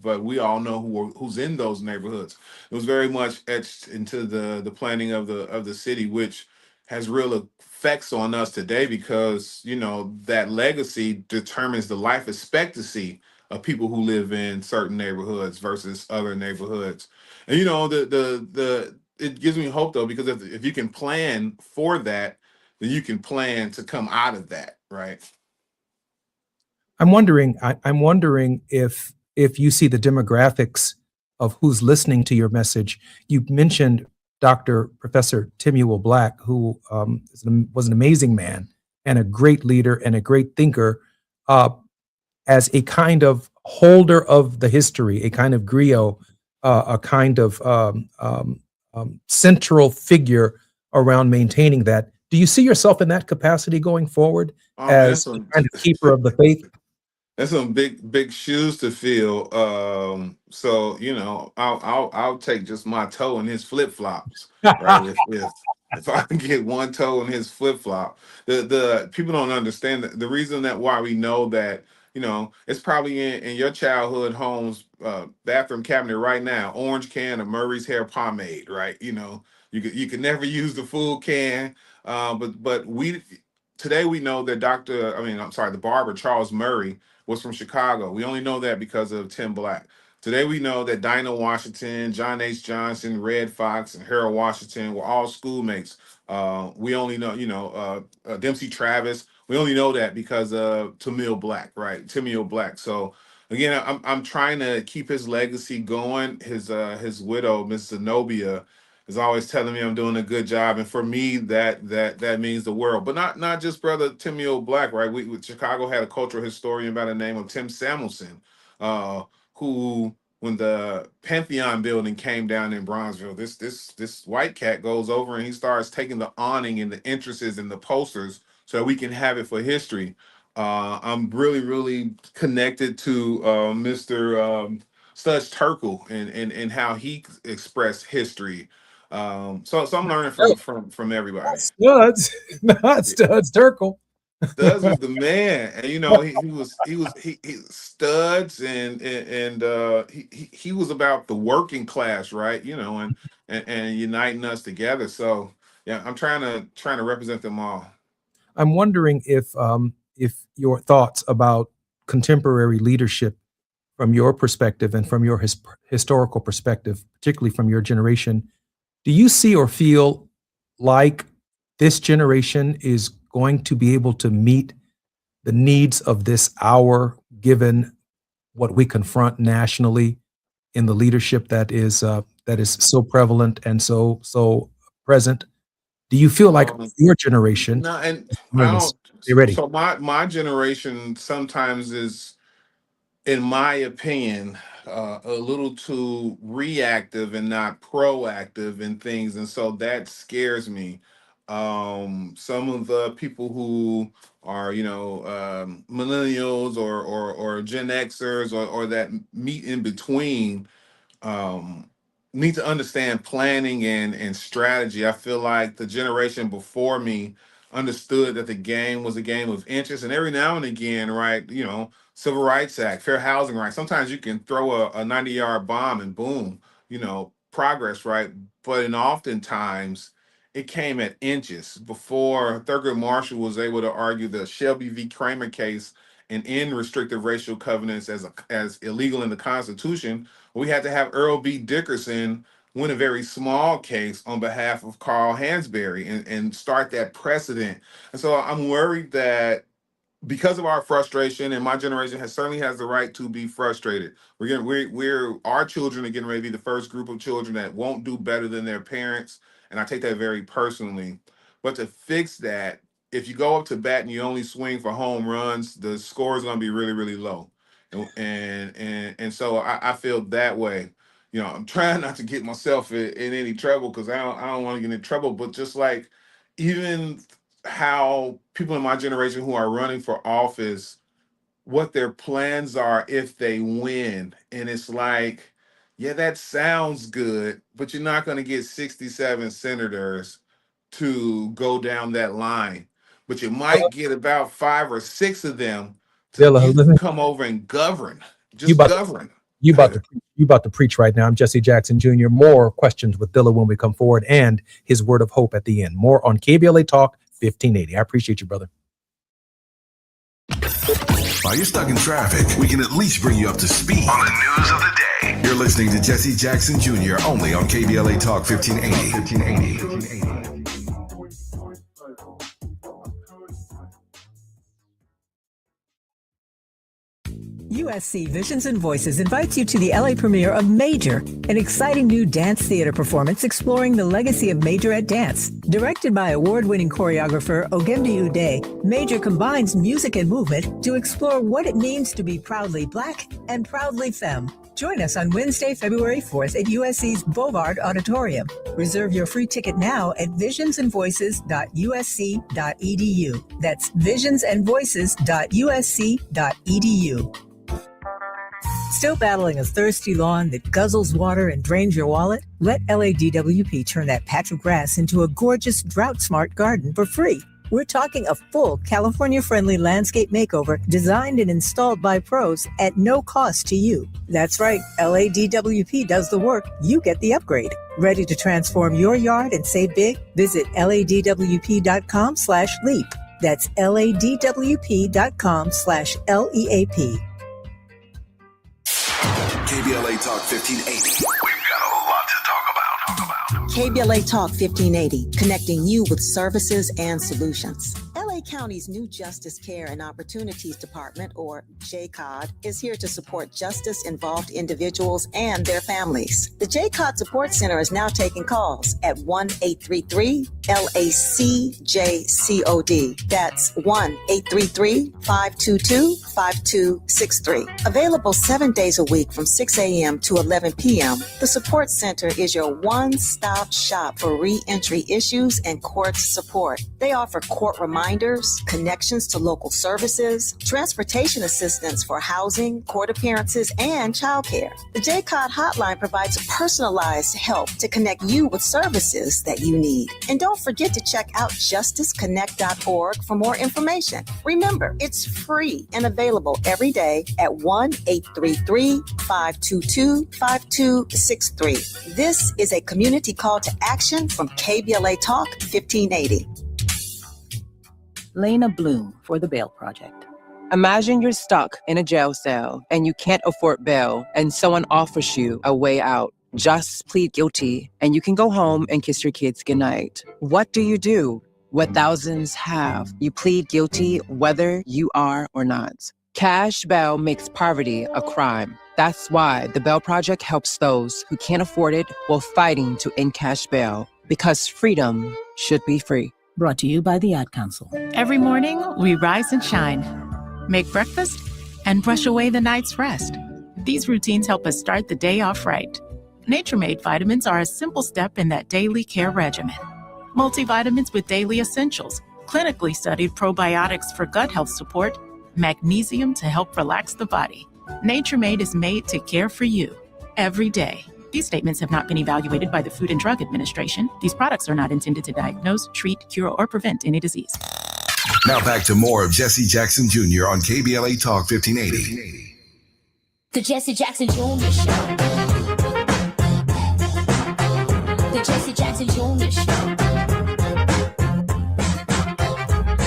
But we all know who's in those neighborhoods. It was very much etched into the planning of the city, which has real effects on us today because that legacy determines the life expectancy of people who live in certain neighborhoods versus other neighborhoods. And it gives me hope though, because if you can plan for that, then you can plan to come out of that, right? I'm wondering if you see the demographics of who's listening to your message. You mentioned Professor Timuel Black, who was an amazing man and a great leader and a great thinker, as a kind of holder of the history, a kind of griot, a kind of central figure around maintaining that. Do you see yourself in that capacity going forward as a kind of keeper of the faith? That's some big shoes to fill. So I'll take just my toe in his flip flops, right? if I can get one toe in his flip flop, the people don't understand the reason that why we know that. It's probably in your childhood home's bathroom cabinet right now, orange can of Murray's hair pomade, right? You could never use the full can, but today we know that the barber Charles Murray was from Chicago. We only know that because of Tim Black. Today we know that Dinah Washington, John H. Johnson, Red Fox, and Harold Washington were all schoolmates. We only know, Dempsey Travis. We only know that because of Timuel Black, right? Timuel Black. So again, I'm trying to keep his legacy going. His widow, Miss Zenobia, is always telling me I'm doing a good job, and for me, that means the world. But not just brother Timuel Black, right? Chicago had a cultural historian by the name of Tim Samuelson, who, when the Pantheon building came down in Bronzeville, this white cat goes over and he starts taking the awning and the entrances and the posters so that we can have it for history. I'm really, really connected to Mr. Studs Terkel and how he expressed history. So I'm learning from everybody. Studs, not Studs Terkel. Studs was the man, and he Studs, and he was about the working class, right? And uniting us together. So yeah, I'm trying to represent them all. I'm wondering if your thoughts about contemporary leadership from your perspective and from your historical perspective, particularly from your generation, do you see or feel like this generation is going to be able to meet the needs of this hour, given what we confront nationally in the leadership that is so prevalent and so present? Do you feel like your generation? No, and you ready? So my generation sometimes is, in my opinion, a little too reactive and not proactive in things, and so that scares me. Some of the people who are, millennials or Gen Xers or that meet in between, um, need to understand planning and strategy. I feel like the generation before me understood that the game was a game of inches, and every now and again, right, Civil Rights Act, Fair Housing Rights. Sometimes you can throw a 90-yard bomb and boom, progress, right? But oftentimes it came at inches. Before Thurgood Marshall was able to argue the Shelby v. Kramer case and end restrictive racial covenants as illegal in the Constitution, we had to have Earl B. Dickerson win a very small case on behalf of Carl Hansberry and start that precedent. And so I'm worried that because of our frustration, and my generation certainly has the right to be frustrated. Our children are getting ready to be the first group of children that won't do better than their parents, and I take that very personally. But to fix that, if you go up to bat and you only swing for home runs, the score is going to be really, really low. And so I feel that way. I'm trying not to get myself in any trouble because I don't want to get in trouble. But just like even how people in my generation who are running for office, what their plans are if they win, and it's like, yeah, that sounds good, but you're not going to get 67 senators to go down that line, but you might get about 5 or 6 of them to come over and govern. Govern. You about to preach right now. I'm Jesse Jackson Jr. More questions with Dilla when we come forward, and his word of hope at the end. More on KBLA Talk 1580. I appreciate you, brother. While you're stuck in traffic, we can at least bring you up to speed on the news of the day. You're listening to Jesse Jackson Jr. only on KBLA Talk 1580. USC Visions and Voices invites you to the LA premiere of Major, an exciting new dance theater performance exploring the legacy of Majorette dance. Directed by award-winning choreographer Ogemdi Ude, Major combines music and movement to explore what it means to be proudly Black and proudly femme. Join us on Wednesday, February 4th at USC's Bovard Auditorium. Reserve your free ticket now at visionsandvoices.usc.edu. That's visionsandvoices.usc.edu. Still battling a thirsty lawn that guzzles water and drains your wallet? Let LADWP turn that patch of grass into a gorgeous drought-smart garden for free. We're talking a full California-friendly landscape makeover designed and installed by pros at no cost to you. That's right, LADWP does the work, you get the upgrade. Ready to transform your yard and save big? Visit LADWP.com/leap. That's LADWP.com/LEAP. KBLA Talk 1580. We've got a lot to talk about. KBLA Talk 1580, connecting you with services and solutions. LA County's new Justice Care and Opportunities Department, or JCOD, is here to support justice-involved individuals and their families. The JCOD Support Center is now taking calls at 1-833-LAC-JCOD. That's 1-833-522-5263. Available 7 days a week from 6 a.m. to 11 p.m., the Support Center is your one-stop shop for re-entry issues and court support. They offer court reminders, connections to local services, transportation assistance for housing, court appearances, and childcare. The JCOD hotline provides personalized help to connect you with services that you need. And don't forget to check out justiceconnect.org for more information. Remember, it's free and available every day at 1-833-522-5263. This is a community call to action from KBLA Talk 1580. Lena Bloom for the Bail Project. Imagine you're stuck in a jail cell and you can't afford bail and someone offers you a way out. Just plead guilty and you can go home and kiss your kids goodnight. What do? What thousands have. You plead guilty whether you are or not. Cash bail makes poverty a crime. That's why the Bail Project helps those who can't afford it while fighting to end cash bail, because freedom should be free. Brought to you by the Ad Council. Every morning, we rise and shine, make breakfast, and brush away the night's rest. These routines help us start the day off right. Nature-Made vitamins are a simple step in that daily care regimen. Multivitamins with daily essentials, clinically studied probiotics for gut health support, magnesium to help relax the body. Nature-Made is made to care for you every day. These statements have not been evaluated by the Food and Drug Administration. These products are not intended to diagnose, treat, cure, or prevent any disease. Now back to more of Jesse Jackson Jr. on KBLA Talk 1580. The Jesse Jackson Jr. Show. The Jesse Jackson Jr. Show.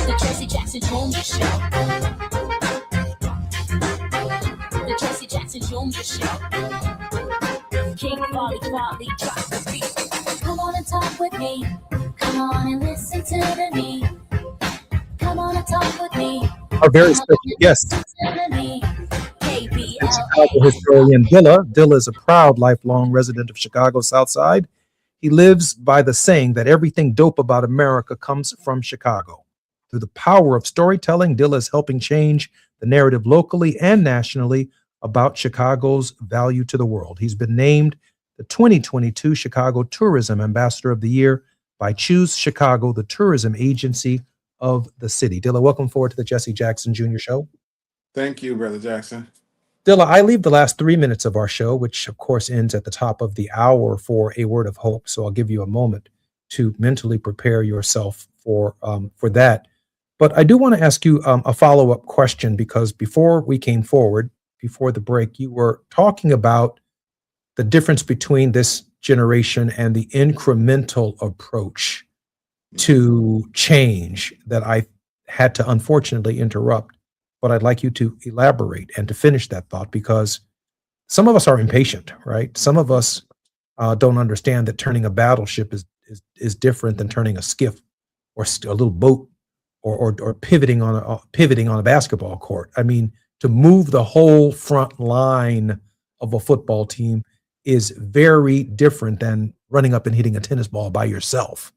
The Jesse Jackson Jr. Show. The Jesse Jackson Jr. Show. King Volley, drop the beat. Come on and talk with me. Come on and listen to the me. Come on and talk with me. Our very special guest, Chicago historian Dilla. Dilla is a proud lifelong resident of Chicago South Side. He lives by the saying that everything dope about America comes from Chicago. Through the power of storytelling, Dilla is helping change the narrative locally and nationally about Chicago's value to the world. He's been named the 2022 Chicago Tourism Ambassador of the Year by Choose Chicago, the tourism agency of the city. Dilla, welcome forward to the Jesse Jackson Jr. Show. Thank you, Brother Jackson. Dilla, I leave the last 3 minutes of our show, which of course ends at the top of the hour, for a word of hope. So I'll give you a moment to mentally prepare yourself for that. But I do want to ask you a follow-up question, because before we came forward, before the break, you were talking about the difference between this generation and the incremental approach to change that I had to unfortunately interrupt. But I'd like you to elaborate and to finish that thought, because some of us are impatient, right? Some of us don't understand that turning a battleship is different than turning a skiff or a little boat or pivoting on a basketball court. I mean, to move the whole front line of a football team is very different than running up and hitting a tennis ball by yourself.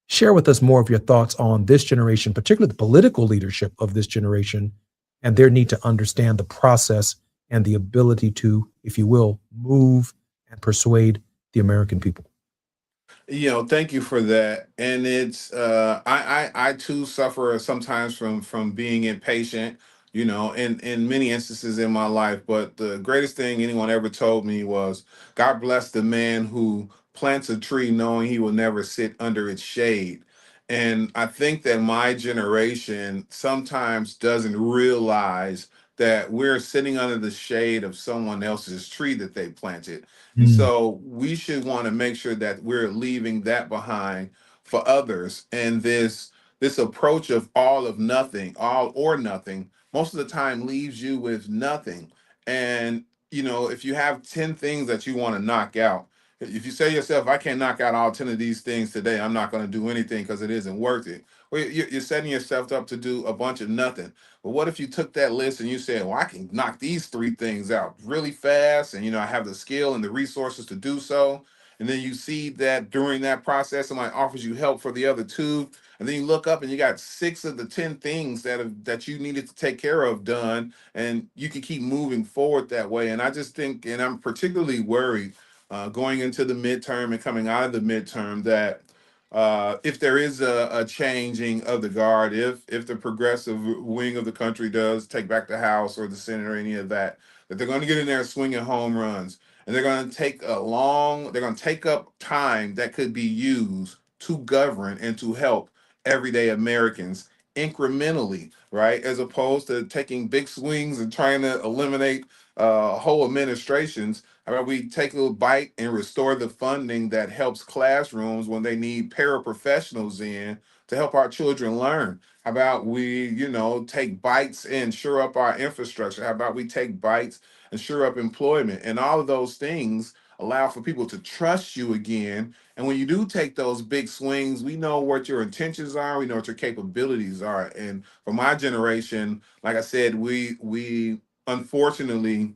Share with us more of your thoughts on this generation, particularly the political leadership of this generation, and their need to understand the process and the ability to, if you will, move and persuade the American people. Thank you for that. And it's I too suffer sometimes from being impatient, in many instances in my life. But the greatest thing anyone ever told me was, God bless the man who plants a tree knowing he will never sit under its shade. And I think that my generation sometimes doesn't realize that we're sitting under the shade of someone else's tree that they planted. And so we should want to make sure that we're leaving that behind for others. And this approach of all or nothing, most of the time leaves you with nothing. And, if you have 10 things that you want to knock out, if you say to yourself, I can't knock out all 10 of these things today, I'm not going to do anything because it isn't worth it. Well, you're setting yourself up to do a bunch of nothing. But what if you took that list and you said, well, I can knock these 3 things out really fast, and I have the skill and the resources to do so. And then you see that during that process, somebody offers you help for the other 2. And then you look up and you got 6 of the 10 things that you needed to take care of done, and you can keep moving forward that way. And I just think, and I'm particularly worried going into the midterm and coming out of the midterm, that if there is a changing of the guard, if the progressive wing of the country does take back the House or the Senate or any of that they're going to get in there swinging home runs, and they're going to take up time that could be used to govern and to help everyday Americans incrementally, right? As opposed to taking big swings and trying to eliminate whole administrations. How about we take a little bite and restore the funding that helps classrooms when they need paraprofessionals in to help our children learn? How about we, take bites and shore up our infrastructure? How about we take bites and shore up employment? And all of those things allow for people to trust you again. And when you do take those big swings, we know what your intentions are. We know what your capabilities are. And for my generation, like I said, we unfortunately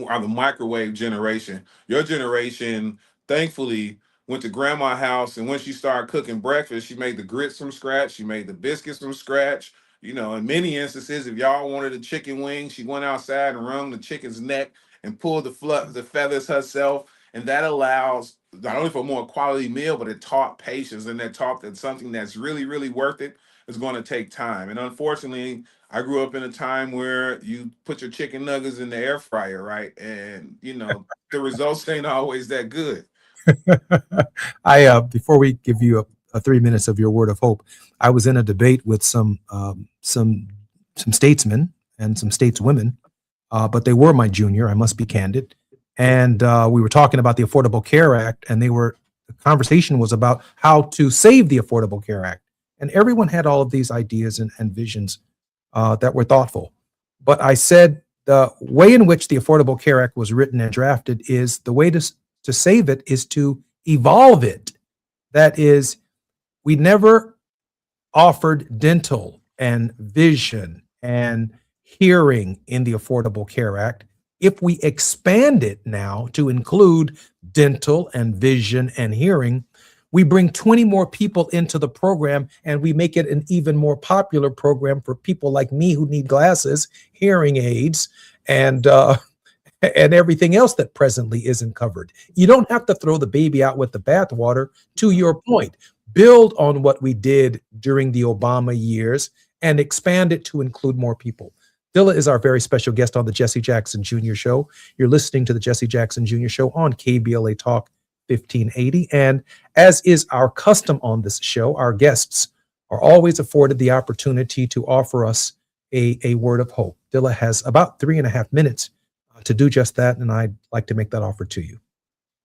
are the microwave generation. Your generation, thankfully, went to grandma's house, and when she started cooking breakfast, she made the grits from scratch. She made the biscuits from scratch. In many instances, if y'all wanted a chicken wing, she went outside and wrung the chicken's neck and pull the feathers herself. And that allows not only for a more quality meal, but it taught patience, and that taught that something that's really, really worth it is going to take time. And unfortunately, I grew up in a time where you put your chicken nuggets in the air fryer, right? And, the results ain't always that good. Before we give you a 3 minutes of your word of hope, I was in a debate with some statesmen and some stateswomen, but they were my junior. I must be candid. And we were talking about the Affordable Care Act, and the conversation was about how to save the Affordable Care Act. And everyone had all of these ideas and visions that were thoughtful. But I said the way in which the Affordable Care Act was written and drafted is the way to save it is to evolve it. That is, we never offered dental and vision and hearing in the Affordable Care Act. If we expand it now to include dental and vision and hearing, we bring 20 more people into the program, and we make it an even more popular program for people like me who need glasses, hearing aids, and everything else that presently isn't covered. You don't have to throw the baby out with the bathwater. To your point, build on what we did during the Obama years and expand it to include more people. Dilla is our very special guest on the Jesse Jackson Jr. Show. You're listening to the Jesse Jackson Jr. Show on KBLA Talk 1580. And as is our custom on this show, our guests are always afforded the opportunity to offer us a word of hope. Dilla has about 3.5 minutes to do just that, and I'd like to make that offer to you.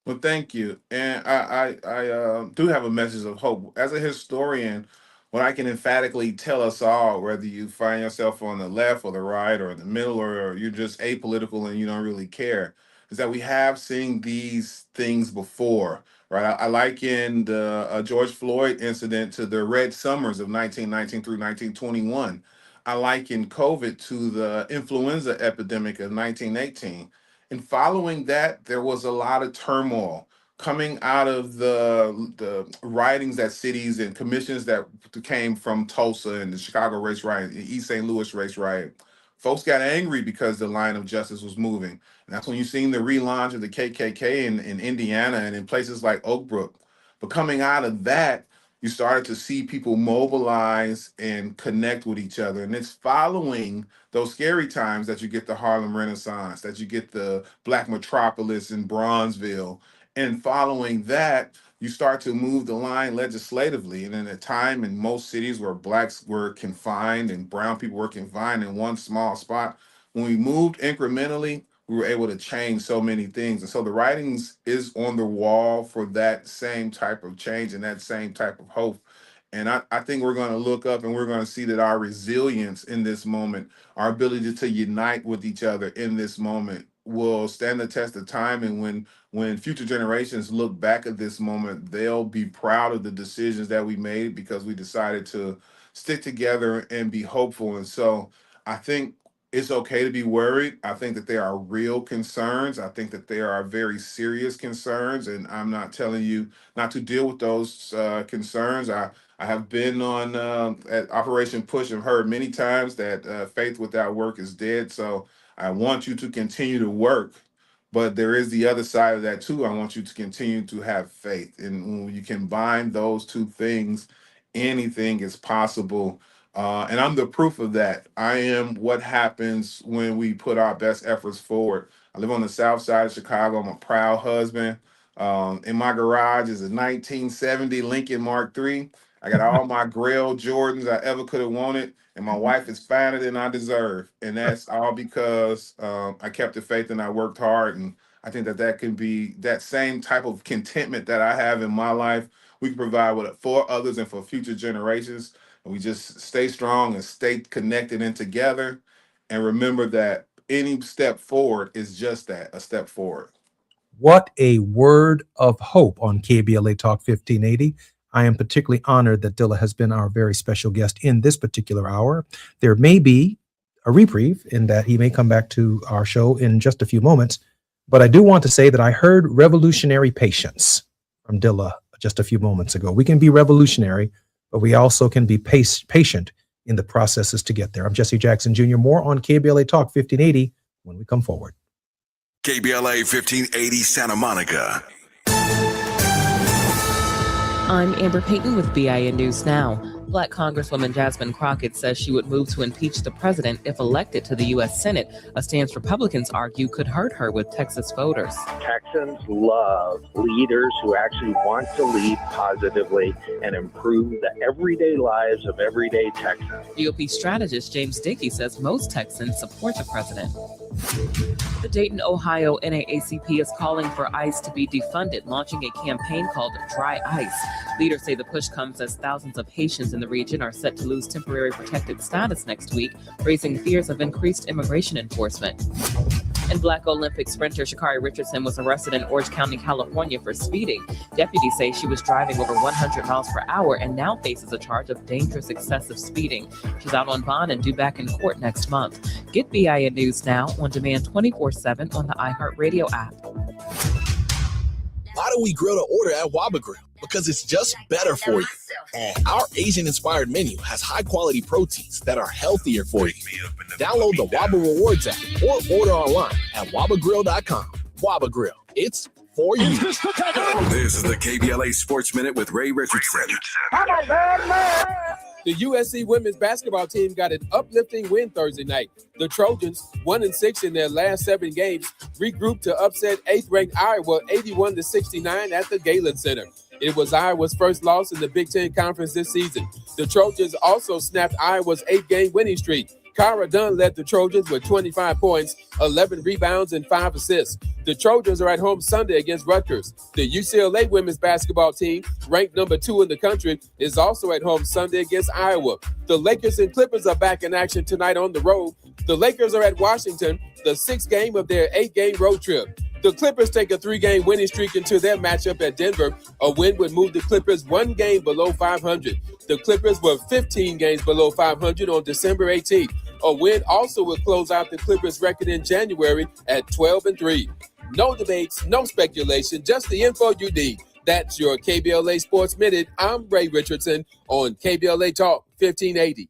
Well, thank you. And I do have a message of hope. As a historian, what I can emphatically tell us all, whether you find yourself on the left or the right or in the middle, or you're just apolitical and you don't really care, is that we have seen these things before, right? I liken the George Floyd incident to the Red Summers of 1919 through 1921. I liken COVID to the influenza epidemic of 1918. And following that, there was a lot of turmoil coming out of the writings that cities and commissions that came from Tulsa and the Chicago race riot, the East St. Louis race riot. Folks got angry because the line of justice was moving. And that's when you've seen the relaunch of the KKK in Indiana and in places like Oak Brook. But coming out of that, you started to see people mobilize and connect with each other. And it's following those scary times that you get the Harlem Renaissance, that you get the Black Metropolis in Bronzeville. And following that, you start to move the line legislatively. And in a time in most cities where Blacks were confined and brown people were confined in one small spot, when we moved incrementally, we were able to change so many things. And so the writings is on the wall for that same type of change and that same type of hope. And I think we're going to look up and we're going to see that our resilience in this moment, our ability to unite with each other in this moment will stand the test of time. And when future generations look back at this moment, they'll be proud of the decisions that we made because we decided to stick together and be hopeful. And so I think it's okay to be worried. I think that there are real concerns. I think that there are very serious concerns, and I'm not telling you not to deal with those concerns. I have been on at Operation Push and heard many times that faith without work is dead. So I want you to continue to work, but there is the other side of that too. I want you to continue to have faith. And when you combine those two things, anything is possible. And I'm the proof of that. I am what happens when we put our best efforts forward. I live on the south side of Chicago. I'm a proud husband. In my garage is a 1970 Lincoln Mark III. I got all my Grail Jordans I ever could have wanted, and my wife is finer than I deserve. And that's all because I kept the faith and I worked hard. And I think that can be that same type of contentment that I have in my life. We can provide for others and for future generations. And we just stay strong and stay connected and together. And remember that any step forward is just that, a step forward. What a word of hope on KBLA Talk 1580. I am particularly honored that Dilla has been our very special guest in this particular hour. There may be a reprieve in that he may come back to our show in just a few moments. But I do want to say that I heard revolutionary patience from Dilla just a few moments ago. We can be revolutionary, but we also can be patient in the processes to get there. I'm Jesse Jackson Jr. More on KBLA Talk 1580 when we come forward. KBLA 1580 Santa Monica. I'm Amber Payton with BIN News Now. Black Congresswoman Jasmine Crockett says she would move to impeach the president if elected to the U.S. Senate, a stance Republicans argue could hurt her with Texas voters. Texans love leaders who actually want to lead positively and improve the everyday lives of everyday Texans. GOP strategist James Dickey says most Texans support the president. The Dayton, Ohio NAACP is calling for ICE to be defunded, launching a campaign called Dry Ice. Leaders say the push comes as thousands of Haitians in the region are set to lose temporary protected status next week, raising fears of increased immigration enforcement. And Black Olympic sprinter Sha'Carri Richardson was arrested in Orange County, California for speeding. Deputies say she was driving over 100 miles per hour and now faces a charge of dangerous excessive speeding. She's out on bond and due back in court next month. Get BIN News Now on demand 24/7 on the iHeartRadio app. Why do we grill to order at Waba Grill? Because it's just better for you. And our Asian-inspired menu has high-quality proteins that are healthier for you. Download the Waba Rewards app or order online at wabagrill.com. Waba Grill, it's for you. This is the KBLA Sports Minute with Ray Richardson. The USC women's basketball team got an uplifting win Thursday night. The Trojans, 1-6 in their last 7 games, regrouped to upset 8th-ranked Iowa 81-69 at the Galen Center. It was Iowa's first loss in the Big Ten Conference this season. The Trojans also snapped Iowa's 8-game winning streak. Kyra Dunn led the Trojans with 25 points, 11 rebounds, and 5 assists. The Trojans are at home Sunday against Rutgers. The UCLA women's basketball team, ranked number 2 in the country, is also at home Sunday against Iowa. The Lakers and Clippers are back in action tonight on the road. The Lakers are at Washington, the 6th game of their 8-game road trip. The Clippers take a 3-game winning streak into their matchup at Denver. A win would move the Clippers 1 game below 500. The Clippers were 15 games below 500 on December 18th. A win also will close out the Clippers' record in January at 12-3. No debates, no speculation, just the info you need. That's your KBLA Sports Minute. I'm Ray Richardson on KBLA Talk 1580.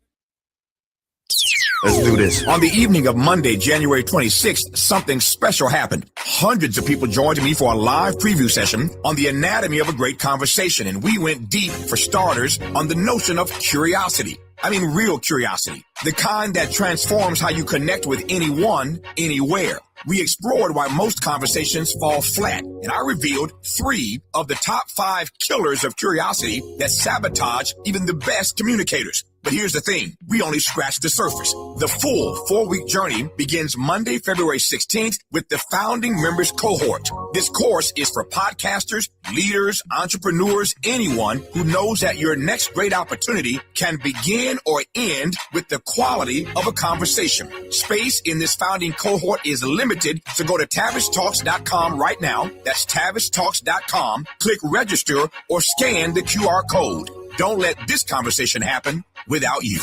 Let's do this. On the evening of Monday, January 26th, something special happened. Hundreds of people joined me for a live preview session on the anatomy of a great conversation, and we went deep, for starters, on the notion of curiosity. I mean, real curiosity. The kind that transforms how you connect with anyone, anywhere. We explored why most conversations fall flat, and I revealed 3 of the top 5 killers of curiosity that sabotage even the best communicators. But here's the thing, we only scratched the surface. The full 4-week journey begins Monday, February 16th with the Founding Members Cohort. This course is for podcasters, leaders, entrepreneurs, anyone who knows that your next great opportunity can begin or end with the quality of a conversation. Space in this founding cohort is limited, so go to TavishTalks.com right now. That's TavishTalks.com. Click register or scan the QR code. Don't let this conversation happen without you.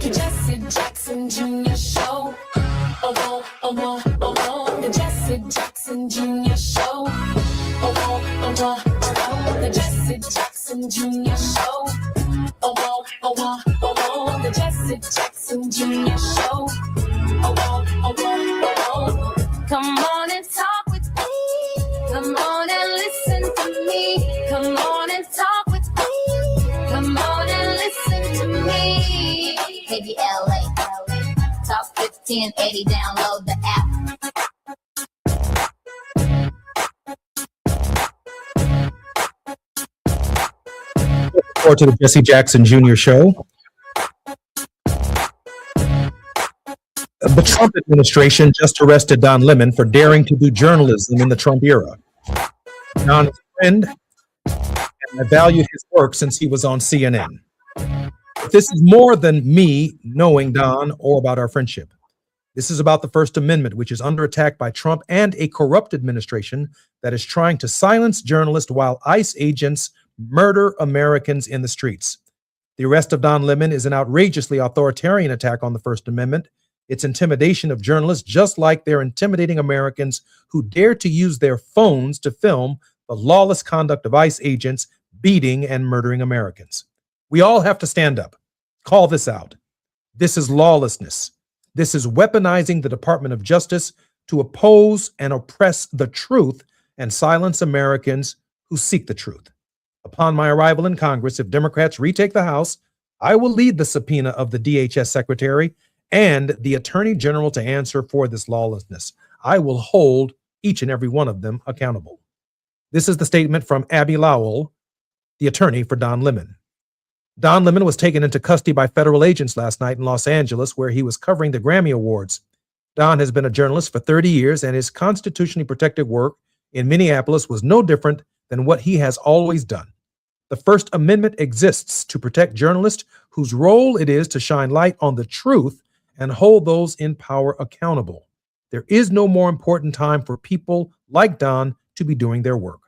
Jesse Jackson Jr. Show. Oh, oh, oh, oh, the Jesse Jackson Jr. Show. Oh, oh, oh, the Jesse Jackson Jr. Show. Oh, oh, oh, the Jesse Jackson Jr. Show. Oh, come on and talk with me. Come on and listen to me. Come on and talk with me. Come on and listen to me. KBLA, Talk 1580, download the app. Forward to the Jesse Jackson Jr. Show. The Trump administration just arrested Don Lemon for daring to do journalism in the Trump era. Don is a friend, and I valued his work since he was on CNN. But this is more than me knowing Don or about our friendship. This is about the First Amendment, which is under attack by Trump and a corrupt administration that is trying to silence journalists while ICE agents murder Americans in the streets. The arrest of Don Lemon is an outrageously authoritarian attack on the First Amendment. It's intimidation of journalists, just like they're intimidating Americans who dare to use their phones to film the lawless conduct of ICE agents beating and murdering Americans. We all have to stand up, call this out. This is lawlessness. This is weaponizing the Department of Justice to oppose and oppress the truth and silence Americans who seek the truth. Upon my arrival in Congress, if Democrats retake the House, I will lead the subpoena of the DHS Secretary and the Attorney General to answer for this lawlessness. I will hold each and every one of them accountable. This is the statement from Abby Lowell, the attorney for Don Lemon. Don Lemon was taken into custody by federal agents last night in Los Angeles, where he was covering the Grammy Awards. Don has been a journalist for 30 years, and his constitutionally protected work in Minneapolis was no different than what he has always done. The First Amendment exists to protect journalists whose role it is to shine light on the truth and hold those in power accountable. There is no more important time for people like Don to be doing their work.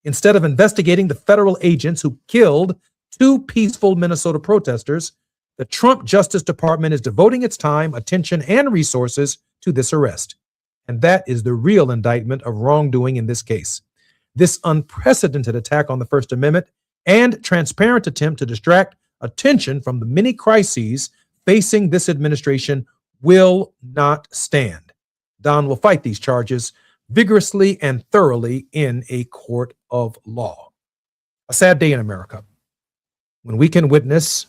Instead of investigating the federal agents who killed 2 peaceful Minnesota protesters, the Trump Justice Department is devoting its time, attention, and resources to this arrest. And that is the real indictment of wrongdoing in this case. This unprecedented attack on the First Amendment and transparent attempt to distract attention from the many crises facing this administration will not stand. Don will fight these charges vigorously and thoroughly in a court of law. A sad day in America when we can witness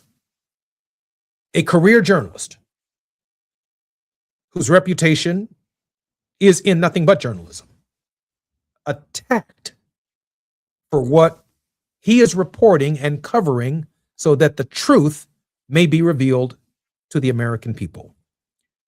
a career journalist whose reputation is in nothing but journalism attacked for what he is reporting and covering so that the truth may be revealed to the American people.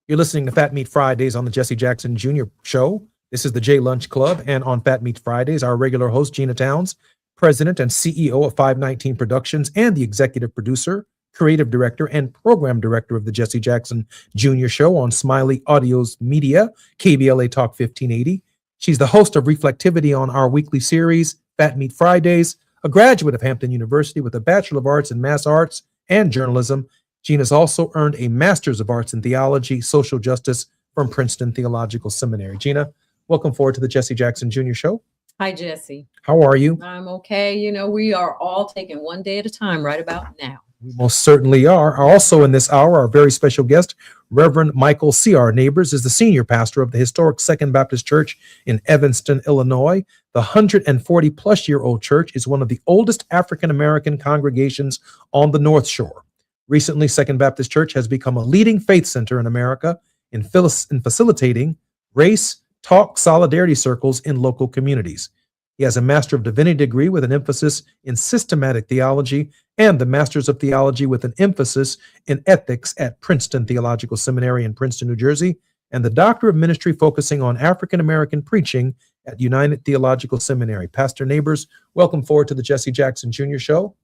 You're listening to Fat Meat Fridays on the Jesse Jackson Jr. Show. This is the J Lunch Club, and on Fat Meat Fridays, our regular host, Gina Towns, president and CEO of 519 Productions and the executive producer, creative director, and program director of the Jesse Jackson Jr. Show on Smiley Audio's Media, KBLA Talk 1580. She's the host of Reflectivity on our weekly series, Fat Meat Fridays, a graduate of Hampton University with a Bachelor of Arts in Mass Arts and Journalism. Gina's also earned a Master's of Arts in Theology, Social Justice from Princeton Theological Seminary. Gina, welcome forward to the Jesse Jackson Jr. Show. Hi, Jesse. How are you? I'm okay. You know, we are all taking one day at a time right about now. We most certainly are. Also in this hour, our very special guest, Reverend Michael C.R. Neighbors, is the senior pastor of the historic Second Baptist Church in Evanston, Illinois. The 140-plus-year-old church is one of the oldest African-American congregations on the North Shore. Recently, Second Baptist Church has become a leading faith center in America in facilitating race, talk, solidarity circles in local communities. He has a Master of Divinity degree with an emphasis in systematic theology and the Masters of Theology with an emphasis in ethics at Princeton Theological Seminary in Princeton, New Jersey, and the Doctor of Ministry focusing on African-American preaching at United Theological Seminary. Pastor Neighbors, welcome forward to the Jesse Jackson Jr. Show.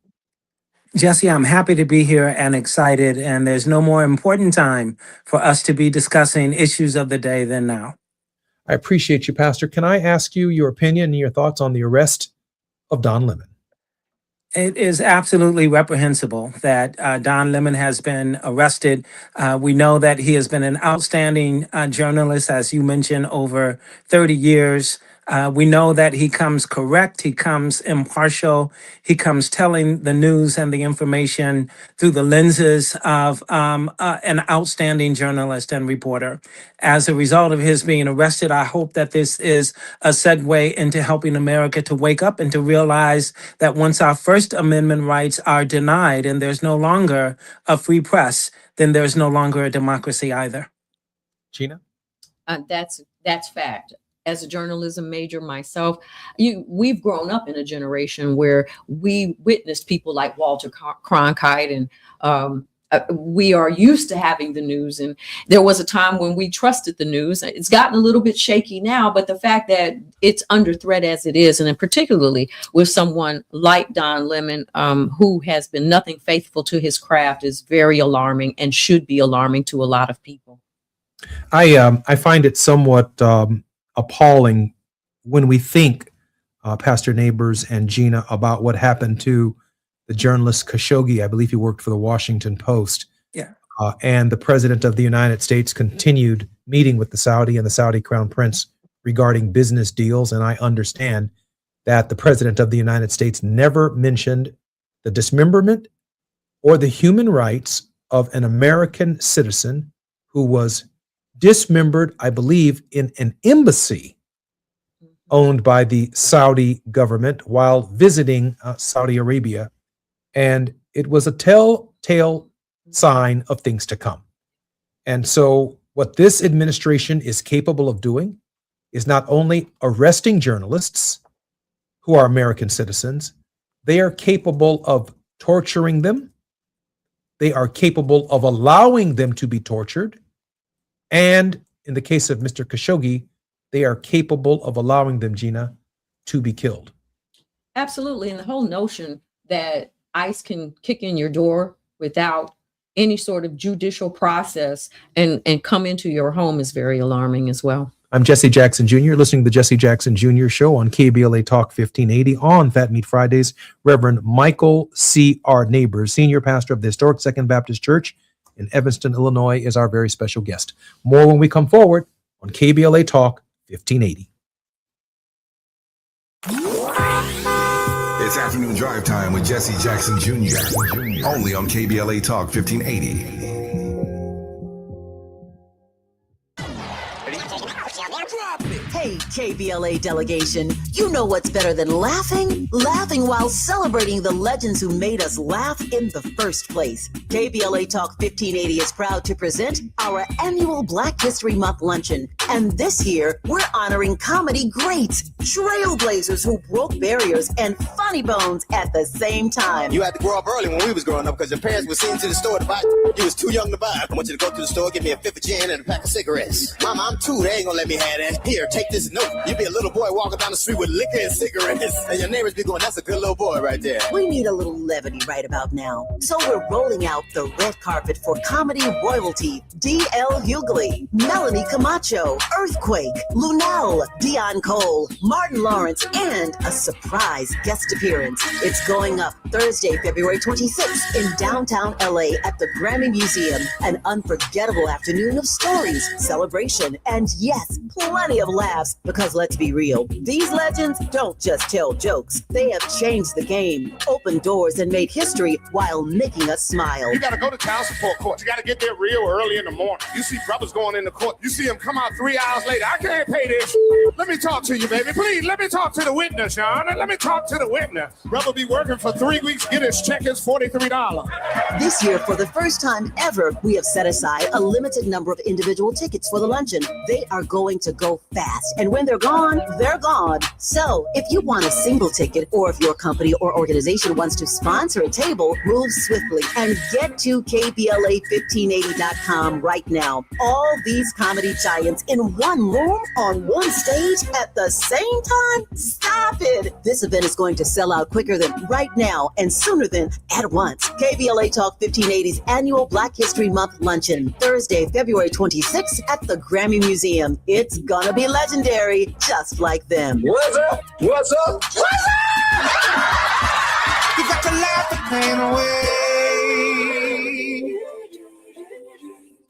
Jesse, I'm happy to be here and excited, and there's no more important time for us to be discussing issues of the day than now. I appreciate you, Pastor. Can I ask you your opinion and your thoughts on the arrest of Don Lemon? It is absolutely reprehensible that Don Lemon has been arrested. We know that he has been an outstanding journalist, as you mentioned, over 30 years. We know that he comes correct, he comes impartial, he comes telling the news and the information through the lenses of an outstanding journalist and reporter. As a result of his being arrested, I hope that this is a segue into helping America to wake up and to realize that once our First Amendment rights are denied and there's no longer a free press, then there's no longer a democracy either. Gina? That's fact. As a journalism major myself, we've grown up in a generation where we witnessed people like Walter Cronkite, and we are used to having the news. And there was a time when we trusted the news. It's gotten a little bit shaky now, but the fact that it's under threat as it is, and then particularly with someone like Don Lemon, who has been nothing faithful to his craft, is very alarming and should be alarming to a lot of people. I find it somewhat appalling when we think, Pastor Neighbors and Gina, about what happened to the journalist Khashoggi. I believe he worked for the Washington Post. Yeah. And the President of the United States continued meeting with the Saudi and the Saudi Crown Prince regarding business deals. And I understand that the President of the United States never mentioned the dismemberment or the human rights of an American citizen who was dismembered, I believe, in an embassy owned by the Saudi government while visiting Saudi Arabia. And it was a telltale sign of things to come. And so what this administration is capable of doing is not only arresting journalists who are American citizens, they are capable of torturing them. They are capable of allowing them to be tortured. And in the case of Mr. Khashoggi, they are capable of allowing them, Gina, to be killed. Absolutely. And the whole notion that ICE can kick in your door without any sort of judicial process and come into your home is very alarming as well. I'm Jesse Jackson Jr., listening to the Jesse Jackson Jr. Show on KBLA Talk 1580 on Fat Meat Fridays. Reverend Michael C.R. Neighbors, Senior Pastor of the Historic Second Baptist Church in Evanston, Illinois, is our very special guest. More when we come forward on KBLA Talk 1580. It's afternoon drive time with Jesse Jackson Jr. Only on KBLA Talk 1580. Hey, KBLA delegation, you know what's better than laughing? Laughing while celebrating the legends who made us laugh in the first place. KBLA Talk 1580 is proud to present our annual Black History Month luncheon. And this year, we're honoring comedy greats, trailblazers who broke barriers, and funny bones at the same time. You had to grow up early when we was growing up because your parents were seen to the store to buy. You was too young to buy. I want you to go to the store, give me a fifth of gin and a pack of cigarettes. Mama, I'm two. They ain't gonna let me have that. Here, take this note. You be a little boy walking down the street with liquor and cigarettes, and your neighbors be going, that's a good little boy right there. We need a little levity right about now. So we're rolling out the red carpet for comedy royalty. D.L. Hughley, Melanie Camacho, Earthquake, Lunel, Dion Cole, Martin Lawrence, and a surprise guest appearance. It's going up Thursday, February 26th in downtown LA at the Grammy Museum. An unforgettable afternoon of stories, celebration, and yes, plenty of laughs. Because let's be real, these legends don't just tell jokes. They have changed the game, opened doors, and made history while making us smile. You got to go to child support court. You got to get there real early in the morning. You see brothers going into court. You see them come out 3 hours later. I can't pay this. Let me talk to you, baby. Please, let me talk to the witness, Sean. Let me talk to the witness. Brother be working for 3 weeks, get his check is $43. This year, for the first time ever, we have set aside a limited number of individual tickets for the luncheon. They are going to go fast, and when they're gone, they're gone. So if you want a single ticket, or if your company or organization wants to sponsor a table, move swiftly and get to KBLA1580.com right now. All these comedy giants in one room on one stage at the same time? Stop it! This event is going to sell out quicker than right now and sooner than at once. KBLA Talk 1580's annual Black History Month luncheon, Thursday, February 26th at the Grammy Museum. It's gonna be legendary, just like them. What's up? What's up? What's up? You got to laugh the pain away.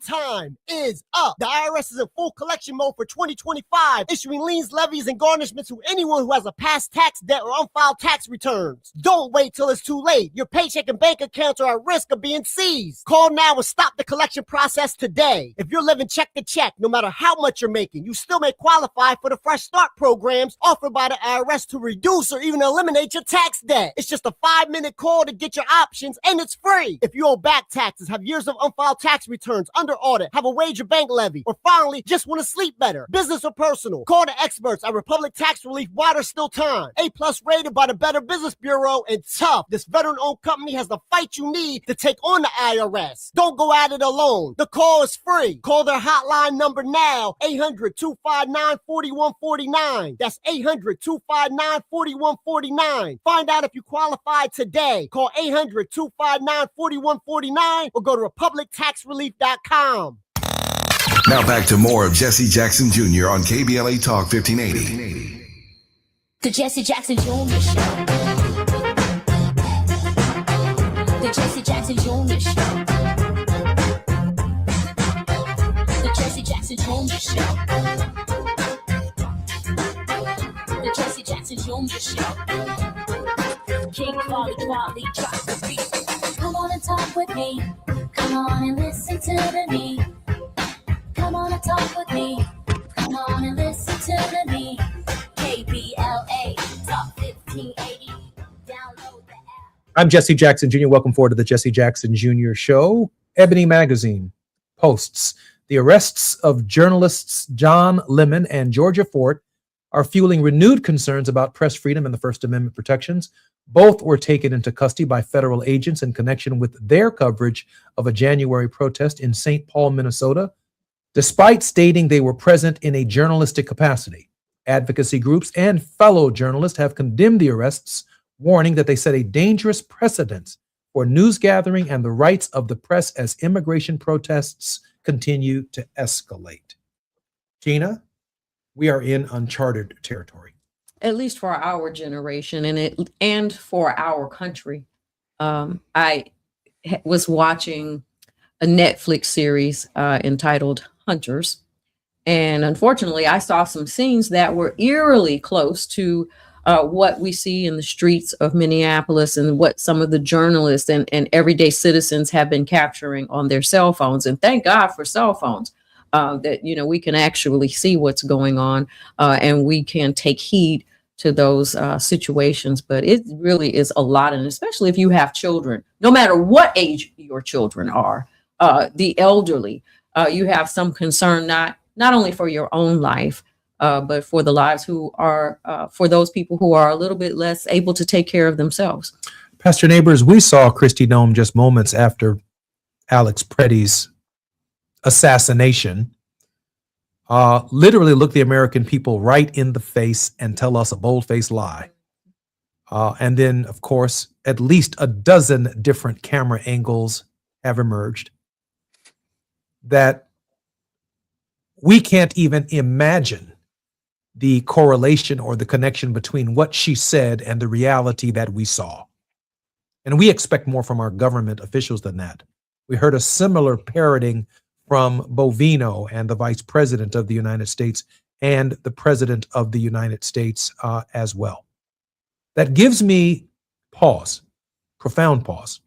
Time is up. The IRS is in full collection mode for 2025, issuing liens, levies, and garnishments to anyone who has a past tax debt or unfiled tax returns. Don't wait till it's too late. Your paycheck and bank accounts are at risk of being seized. Call now and stop the collection process today. If you're living check to check, no matter how much you're making, you still may qualify for the Fresh Start programs offered by the IRS to reduce or even eliminate your tax debt. It's just a 5-minute call to get your options, and it's free. If you owe back taxes, have years of unfiled tax returns under audit, have a wage or bank levy, or finally just want to sleep better, business or personal, call the experts at Republic Tax Relief while there's still time. A+ rated by the Better Business Bureau, and tough. This veteran-owned company has the fight you need to take on the IRS. Don't go at it alone. The call is free. Call their hotline number now, 800-259-4149. That's 800-259-4149. Find out if you qualify today. Call 800-259-4149 or go to republictaxrelief.com. Now back to more of Jesse Jackson Jr. on KBLA Talk 1580. The Jesse Jackson Jr. Show. The Jesse Jackson Jr. Show. The Jesse Jackson Jr. Show. The Jesse Jackson Jr. Junior Show. King Quality drops the beat. Come on and talk with me. Come on and listen to the me. Come on and talk with me. Come on and listen to the me. KBLA Talk 1580. Download the app. I'm Jesse Jackson Jr. Welcome forward to the Jesse Jackson Jr. Show. Ebony Magazine posts the arrests of journalists Don Lemon and Georgia Fort are fueling renewed concerns about press freedom and the First Amendment protections. Both were taken into custody by federal agents in connection with their coverage of a January protest in St. Paul, Minnesota, despite stating they were present in a journalistic capacity. Advocacy groups and fellow journalists have condemned the arrests, warning that they set a dangerous precedent for news gathering and the rights of the press as immigration protests continue to escalate. Gina, we are in uncharted territory. At least for our generation and for our country. I was watching a Netflix series entitled Hunters. And unfortunately, I saw some scenes that were eerily close to what we see in the streets of Minneapolis and what some of the journalists and everyday citizens have been capturing on their cell phones. And thank God for cell phones that, we can actually see what's going on and we can take heed to those situations. But it really is a lot. And especially if you have children, no matter what age your children are, the elderly, you have some concern, not only for your own life, but for the lives who are, for those people who are a little bit less able to take care of themselves. Pastor Neighbors, we saw Kristi Noem just moments after Alex Preddy's assassination, literally look the American people right in the face and tell us a bold-faced lie. And then, of course, at least a dozen different camera angles have emerged that we can't even imagine the correlation or the connection between what she said and the reality that we saw. And we expect more from our government officials than that. We heard a similar parroting from Bovino and the Vice President of the United States and the President of the United States as well. That gives me pause, profound pause,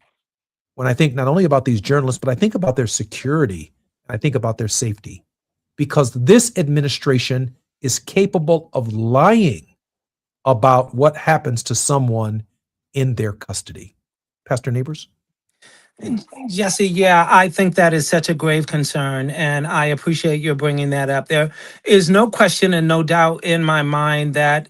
when I think not only about these journalists, but I think about their security, I think about their safety, because this administration is capable of lying about what happens to someone in their custody. Pastor Neighbors? Jesse, yeah, I think that is such a grave concern, and I appreciate your bringing that up. There is no question and no doubt in my mind that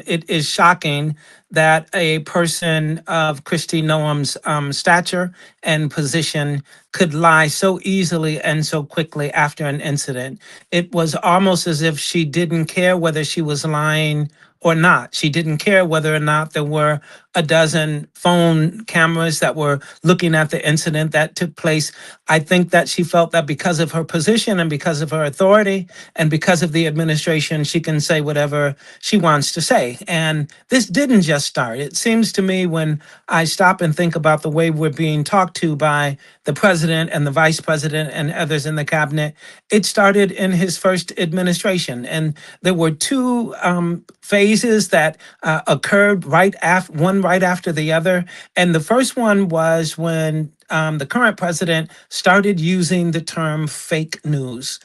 it is shocking that a person of Kristi Noem's stature and position could lie so easily and so quickly after an incident. It was almost as if she didn't care whether she was lying or not. She didn't care whether or not there were a dozen phone cameras that were looking at the incident that took place. I think that she felt that because of her position and because of her authority and because of the administration, she can say whatever she wants to say. And this didn't just start. It seems to me when I stop and think about the way we're being talked to by the president and the vice president and others in the cabinet, it started in his first administration. And there were two phases that occurred one right after the other. And the first one was when the current president started using the term fake news.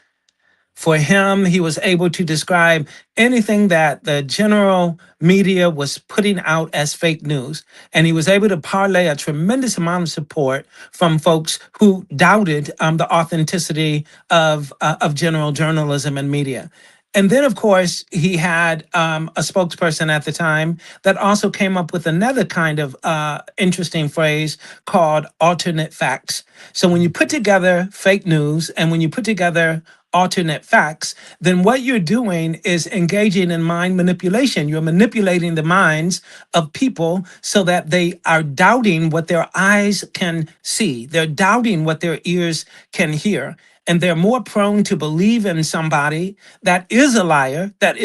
For him, he was able to describe anything that the general media was putting out as fake news. And he was able to parlay a tremendous amount of support from folks who doubted the authenticity of general journalism and media. And then, of course, he had a spokesperson at the time that also came up with another kind of interesting phrase called alternate facts. So when you put together fake news and when you put together alternate facts, then what you're doing is engaging in mind manipulation. You're manipulating the minds of people so that they are doubting what their eyes can see. They're doubting what their ears can hear. And they're more prone to believe in somebody that is a liar, that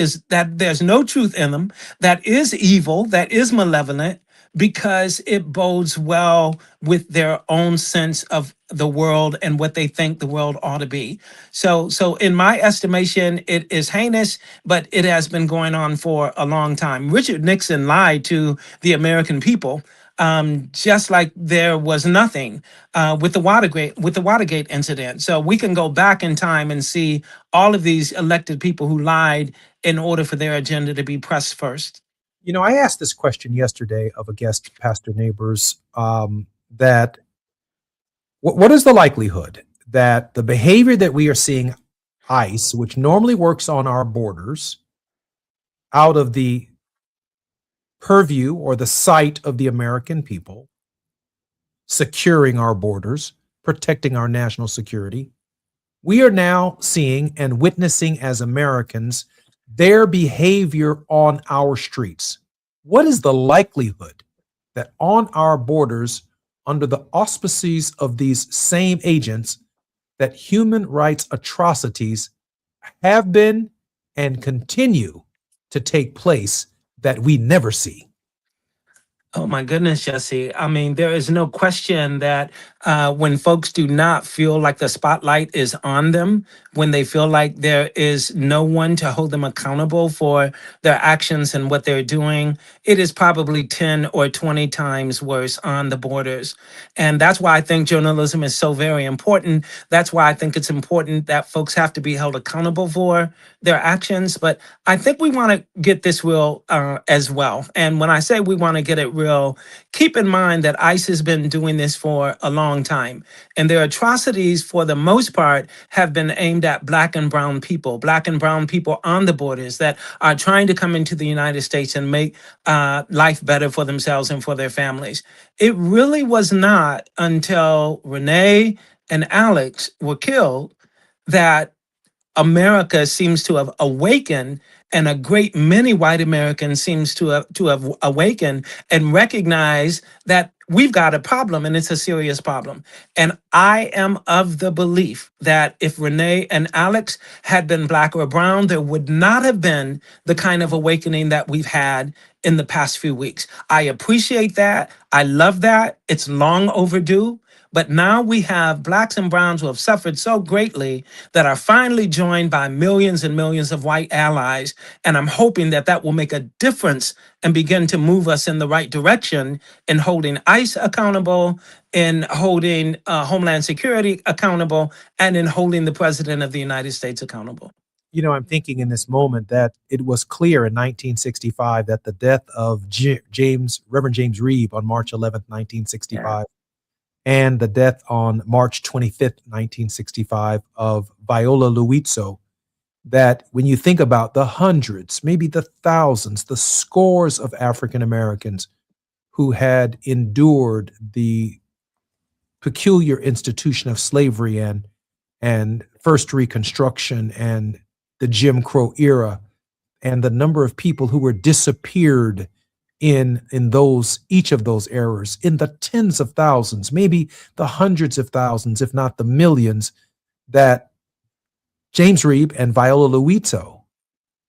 there's no truth in them, that is evil, that is malevolent, because it bodes well with their own sense of the world and what they think the world ought to be. So in my estimation, it is heinous, but it has been going on for a long time. Richard Nixon lied to the American people, just like there was nothing with the Watergate incident. So we can go back in time and see all of these elected people who lied in order for their agenda to be pressed first. You know, I asked this question yesterday of a guest, Pastor Neighbors, that what is the likelihood that the behavior that we are seeing ICE, which normally works on our borders, out of the purview or the sight of the American people, securing our borders, protecting our national security, we are now seeing and witnessing as Americans their behavior on our streets. What is the likelihood that on our borders, under the auspices of these same agents, that human rights atrocities have been and continue to take place that we never see? Oh my goodness, Jesse. I mean, there is no question that when folks do not feel like the spotlight is on them, when they feel like there is no one to hold them accountable for their actions and what they're doing, it is probably 10 or 20 times worse on the borders. And that's why I think journalism is so very important. That's why I think it's important that folks have to be held accountable for their actions. But I think we want to get this real as well. And when I say we want to get it real, keep in mind that ICE has been doing this for a long time. And their atrocities, for the most part, have been aimed at Black and brown people on the borders that are trying to come into the United States and make life better for themselves and for their families. It really was not until Renee and Alex were killed that America seems to have awakened, and a great many white Americans seems to have awakened and recognize that we've got a problem, and it's a serious problem. And I am of the belief that if Renee and Alex had been Black or brown, there would not have been the kind of awakening that we've had in the past few weeks. I appreciate that. I love that. It's long overdue. But now we have Blacks and browns who have suffered so greatly that are finally joined by millions and millions of white allies. And I'm hoping that that will make a difference and begin to move us in the right direction in holding ICE accountable, in holding Homeland Security accountable, and in holding the President of the United States accountable. You know, I'm thinking in this moment that it was clear in 1965 that the death of Reverend James Reeb on March 11th, 1965, and the death on March 25th, 1965 of Viola Liuzzo, that when you think about the hundreds, maybe the thousands, the scores of African Americans who had endured the peculiar institution of slavery and first Reconstruction and the Jim Crow era, and the number of people who were disappeared in each of those eras, in the tens of thousands, maybe the hundreds of thousands, if not the millions, that James Reeb and Viola Liuzzo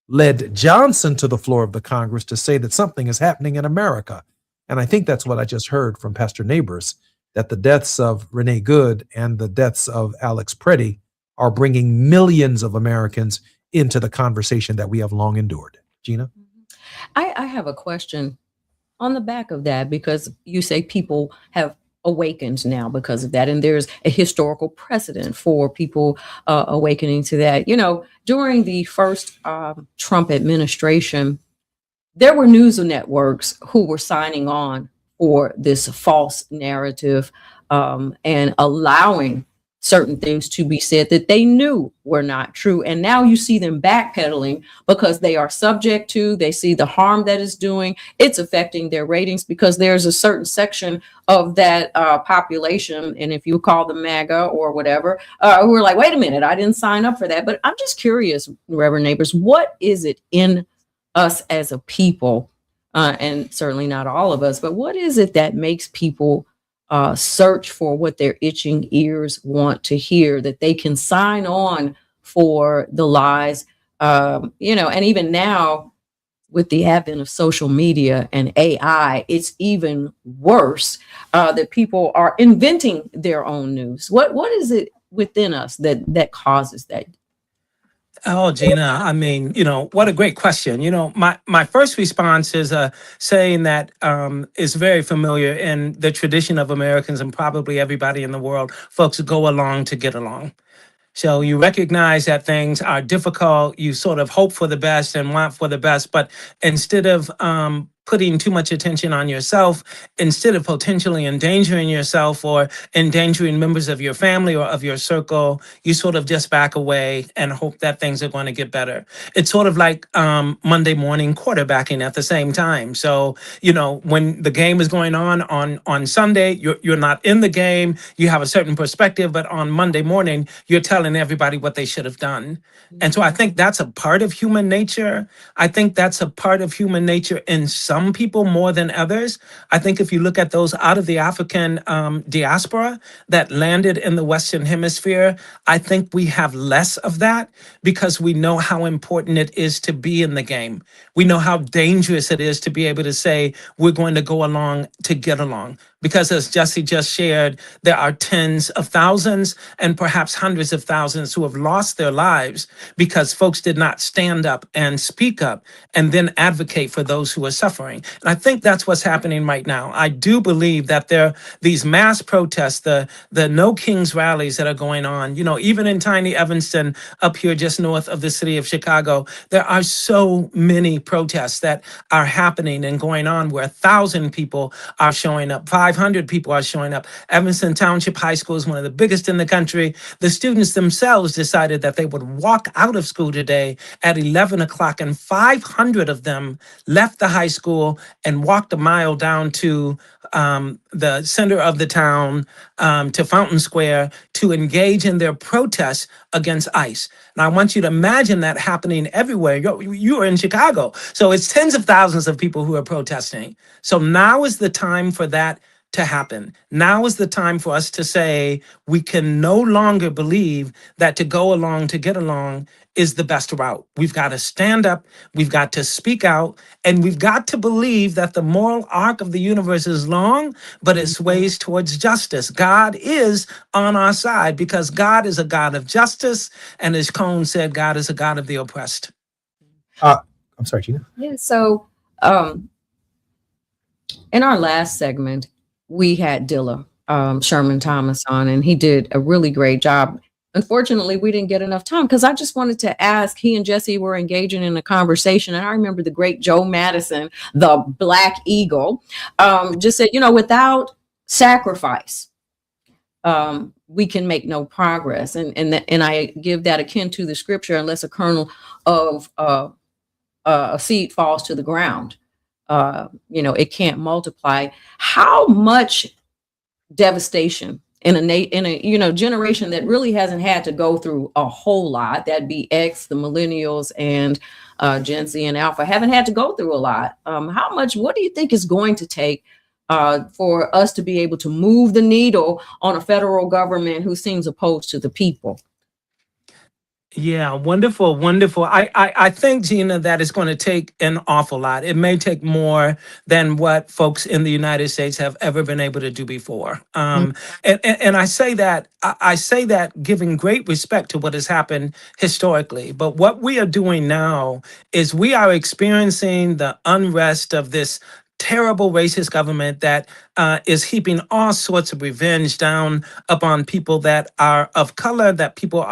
led Johnson to the floor of the Congress to say that something is happening in America. And I think that's what I just heard from Pastor Neighbors, that the deaths of Renee Good and the deaths of Alex Preddy are bringing millions of Americans into the conversation that we have long endured. Gina? I have a question on the back of that, because you say people have awakened now because of that, and there's a historical precedent for people awakening to that. You know, during the first Trump administration, there were news networks who were signing on for this false narrative and allowing certain things to be said that they knew were not true. And now you see them backpedaling because they are subject to, they see the harm that it's doing. It's affecting their ratings because there's a certain section of that population, and if you call them MAGA or whatever, we're like, wait a minute, I didn't sign up for that. But I'm just curious, Reverend Neighbors, what is it in us as a people, and certainly not all of us, but what is it that makes people search for what their itching ears want to hear, that they can sign on for the lies, and even now with the advent of social media and AI, it's even worse that people are inventing their own news. What is it within us that causes that? Oh, Gina, I mean, what a great question. My first response is saying that is very familiar in the tradition of Americans and probably everybody in the world. Folks go along to get along. So you recognize that things are difficult. You sort of hope for the best and want for the best, but instead of putting too much attention on yourself, instead of potentially endangering yourself or endangering members of your family or of your circle, you sort of just back away and hope that things are going to get better. It's sort of like Monday morning quarterbacking at the same time. So, when the game is going on Sunday, you're not in the game, you have a certain perspective, but on Monday morning, you're telling everybody what they should have done. And so I think that's a part of human nature. I think that's a part of human nature in some people more than others. I think if you look at those out of the African diaspora that landed in the Western Hemisphere, I think we have less of that because we know how important it is to be in the game. We know how dangerous it is to be able to say, we're going to go along to get along. Because as Jesse just shared, there are tens of thousands and perhaps hundreds of thousands who have lost their lives because folks did not stand up and speak up and then advocate for those who are suffering. And I think that's what's happening right now. I do believe that these mass protests, the No Kings rallies that are going on, even in tiny Evanston up here just north of the city of Chicago, there are so many protests that are happening and going on where 1,000 people are showing up, 500 people are showing up. Evanston Township High School is one of the biggest in the country. The students themselves decided that they would walk out of school today at 11 o'clock, and 500 of them left the high school and walked a mile down to the center of the town, to Fountain Square, to engage in their protests against ICE. And I want you to imagine that happening everywhere. You are in Chicago. So it's tens of thousands of people who are protesting. So now is the time for that to happen. Now is the time for us to say we can no longer believe that to go along to get along is the best route. We've got to stand up, we've got to speak out, and we've got to believe that the moral arc of the universe is long, but it sways towards justice. God is on our side because God is a God of justice, and as Cone said, God is a God of the oppressed. I'm sorry, Gina. Yeah, so in our last segment, we had Dilla Sherman Thomas on, and he did a really great job. Unfortunately, we didn't get enough time because I just wanted to ask, he and Jesse were engaging in a conversation. And I remember the great Joe Madison, the Black Eagle, just said, without sacrifice, we can make no progress. And I give that akin to the scripture, unless a kernel of a seed falls to the ground, it can't multiply. How much devastation in a generation that really hasn't had to go through a whole lot, that'd be X, the millennials, and Gen Z and Alpha, haven't had to go through a lot. What do you think is going to take for us to be able to move the needle on a federal government who seems opposed to the people? Yeah, wonderful, wonderful. I think, Gina, that it's going to take an awful lot. It may take more than what folks in the United States have ever been able to do before. And I say that giving great respect to what has happened historically. But what we are doing now is we are experiencing the unrest of this terrible racist government that is heaping all sorts of revenge down upon people that are of color, that people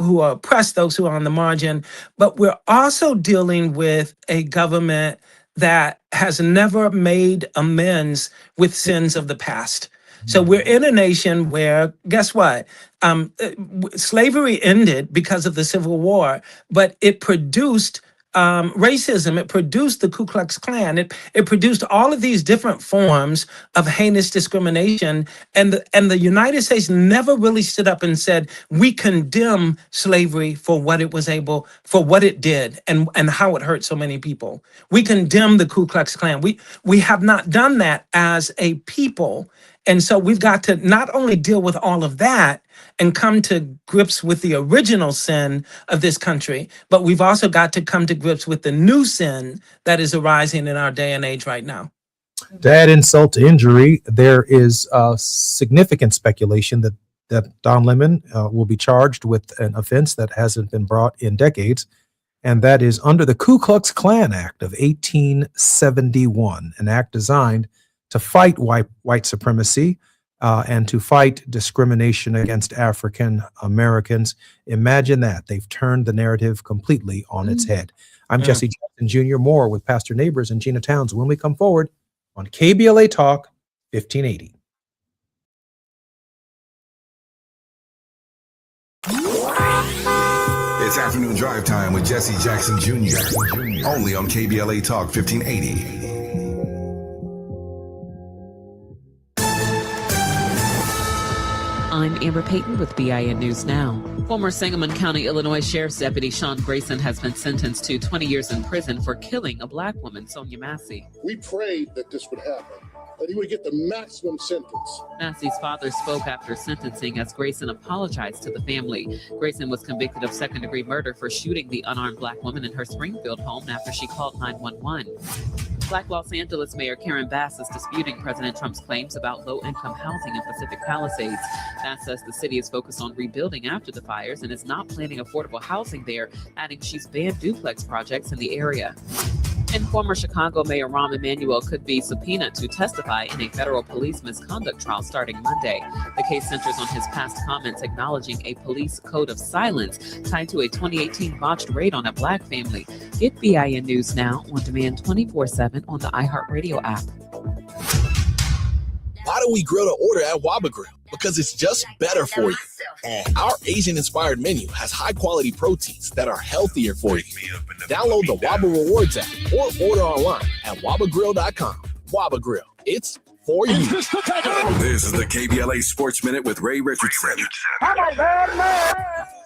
who are oppressed, those who are on the margin. But we're also dealing with a government that has never made amends with sins of the past. So we're in a nation where, guess what? Slavery ended because of the Civil War, but it produced racism. It produced the Ku Klux Klan. It produced all of these different forms of heinous discrimination. And the United States never really stood up and said, we condemn slavery for what it did and how it hurt so many people. We condemn the Ku Klux Klan. We have not done that as a people. And so we've got to not only deal with all of that and come to grips with the original sin of this country, but we've also got to come to grips with the new sin that is arising in our day and age right now. To add insult to injury, there is significant speculation that Don Lemon will be charged with an offense that hasn't been brought in decades, and that is under the Ku Klux Klan Act of 1871, an act designed to fight white supremacy and to fight discrimination against African Americans. Imagine that. They've turned the narrative completely on its head. I'm Jesse Jackson Jr. More with Pastor Neighbors and Gina Towns when we come forward on KBLA Talk 1580. It's afternoon drive time with Jesse Jackson Jr. Only on KBLA Talk 1580. I'm Amber Payton with BIN News Now. Former Sangamon County, Illinois Sheriff's Deputy Sean Grayson has been sentenced to 20 years in prison for killing a black woman, Sonia Massey. We prayed that this would happen, that he would get the maximum sentence. Massey's father spoke after sentencing as Grayson apologized to the family. Grayson was convicted of second-degree murder for shooting the unarmed black woman in her Springfield home after she called 911. Black Los Angeles Mayor Karen Bass is disputing President Trump's claims about low-income housing in Pacific Palisades. Bass says the city is focused on rebuilding after the fires and is not planning affordable housing there, adding she's banned duplex projects in the area. And former Chicago Mayor Rahm Emanuel could be subpoenaed to testify in a federal police misconduct trial starting Monday. The case centers on his past comments acknowledging a police code of silence tied to a 2018 botched raid on a black family. Get BIN News Now on demand 24/7 on the iHeartRadio app. Why do we grill to order at Waba Grill? Because it's just better for you. And our Asian-inspired menu has high-quality proteins that are healthier for you. Download the Waba Rewards app or order online at wabagrill.com. Waba Grill, it's for you. This is the KBLA Sports Minute with Ray Richardson.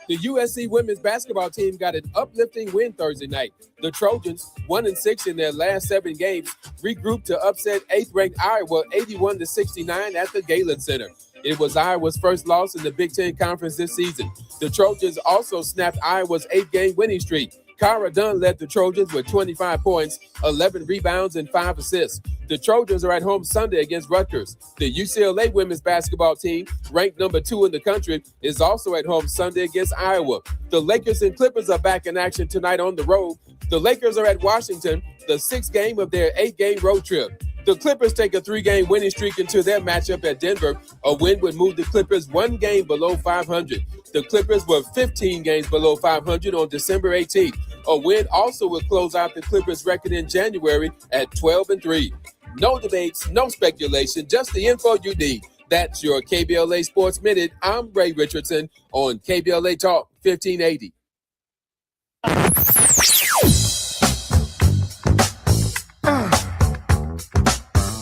The USC women's basketball team got an uplifting win Thursday night. The Trojans, 1-6 in their last 7 games, regrouped to upset 8th-ranked Iowa 81-69 at the Galen Center. It was Iowa's first loss in the Big Ten Conference this season. The Trojans also snapped Iowa's 8-game winning streak. Kyra Dunn led the Trojans with 25 points, 11 rebounds, and 5 assists. The Trojans are at home Sunday against Rutgers. The UCLA women's basketball team, ranked number 2 in the country, is also at home Sunday against Iowa. The Lakers and Clippers are back in action tonight on the road. The Lakers are at Washington, the 6th game of their 8-game road trip. The Clippers take a 3-game winning streak into their matchup at Denver. A win would move the Clippers 1 game below 500. The Clippers were 15 games below 500 on December 18th. A win also would close out the Clippers' record in January at 12-3. No debates, no speculation, just the info you need. That's your KBLA Sports Minute. I'm Ray Richardson on KBLA Talk 1580.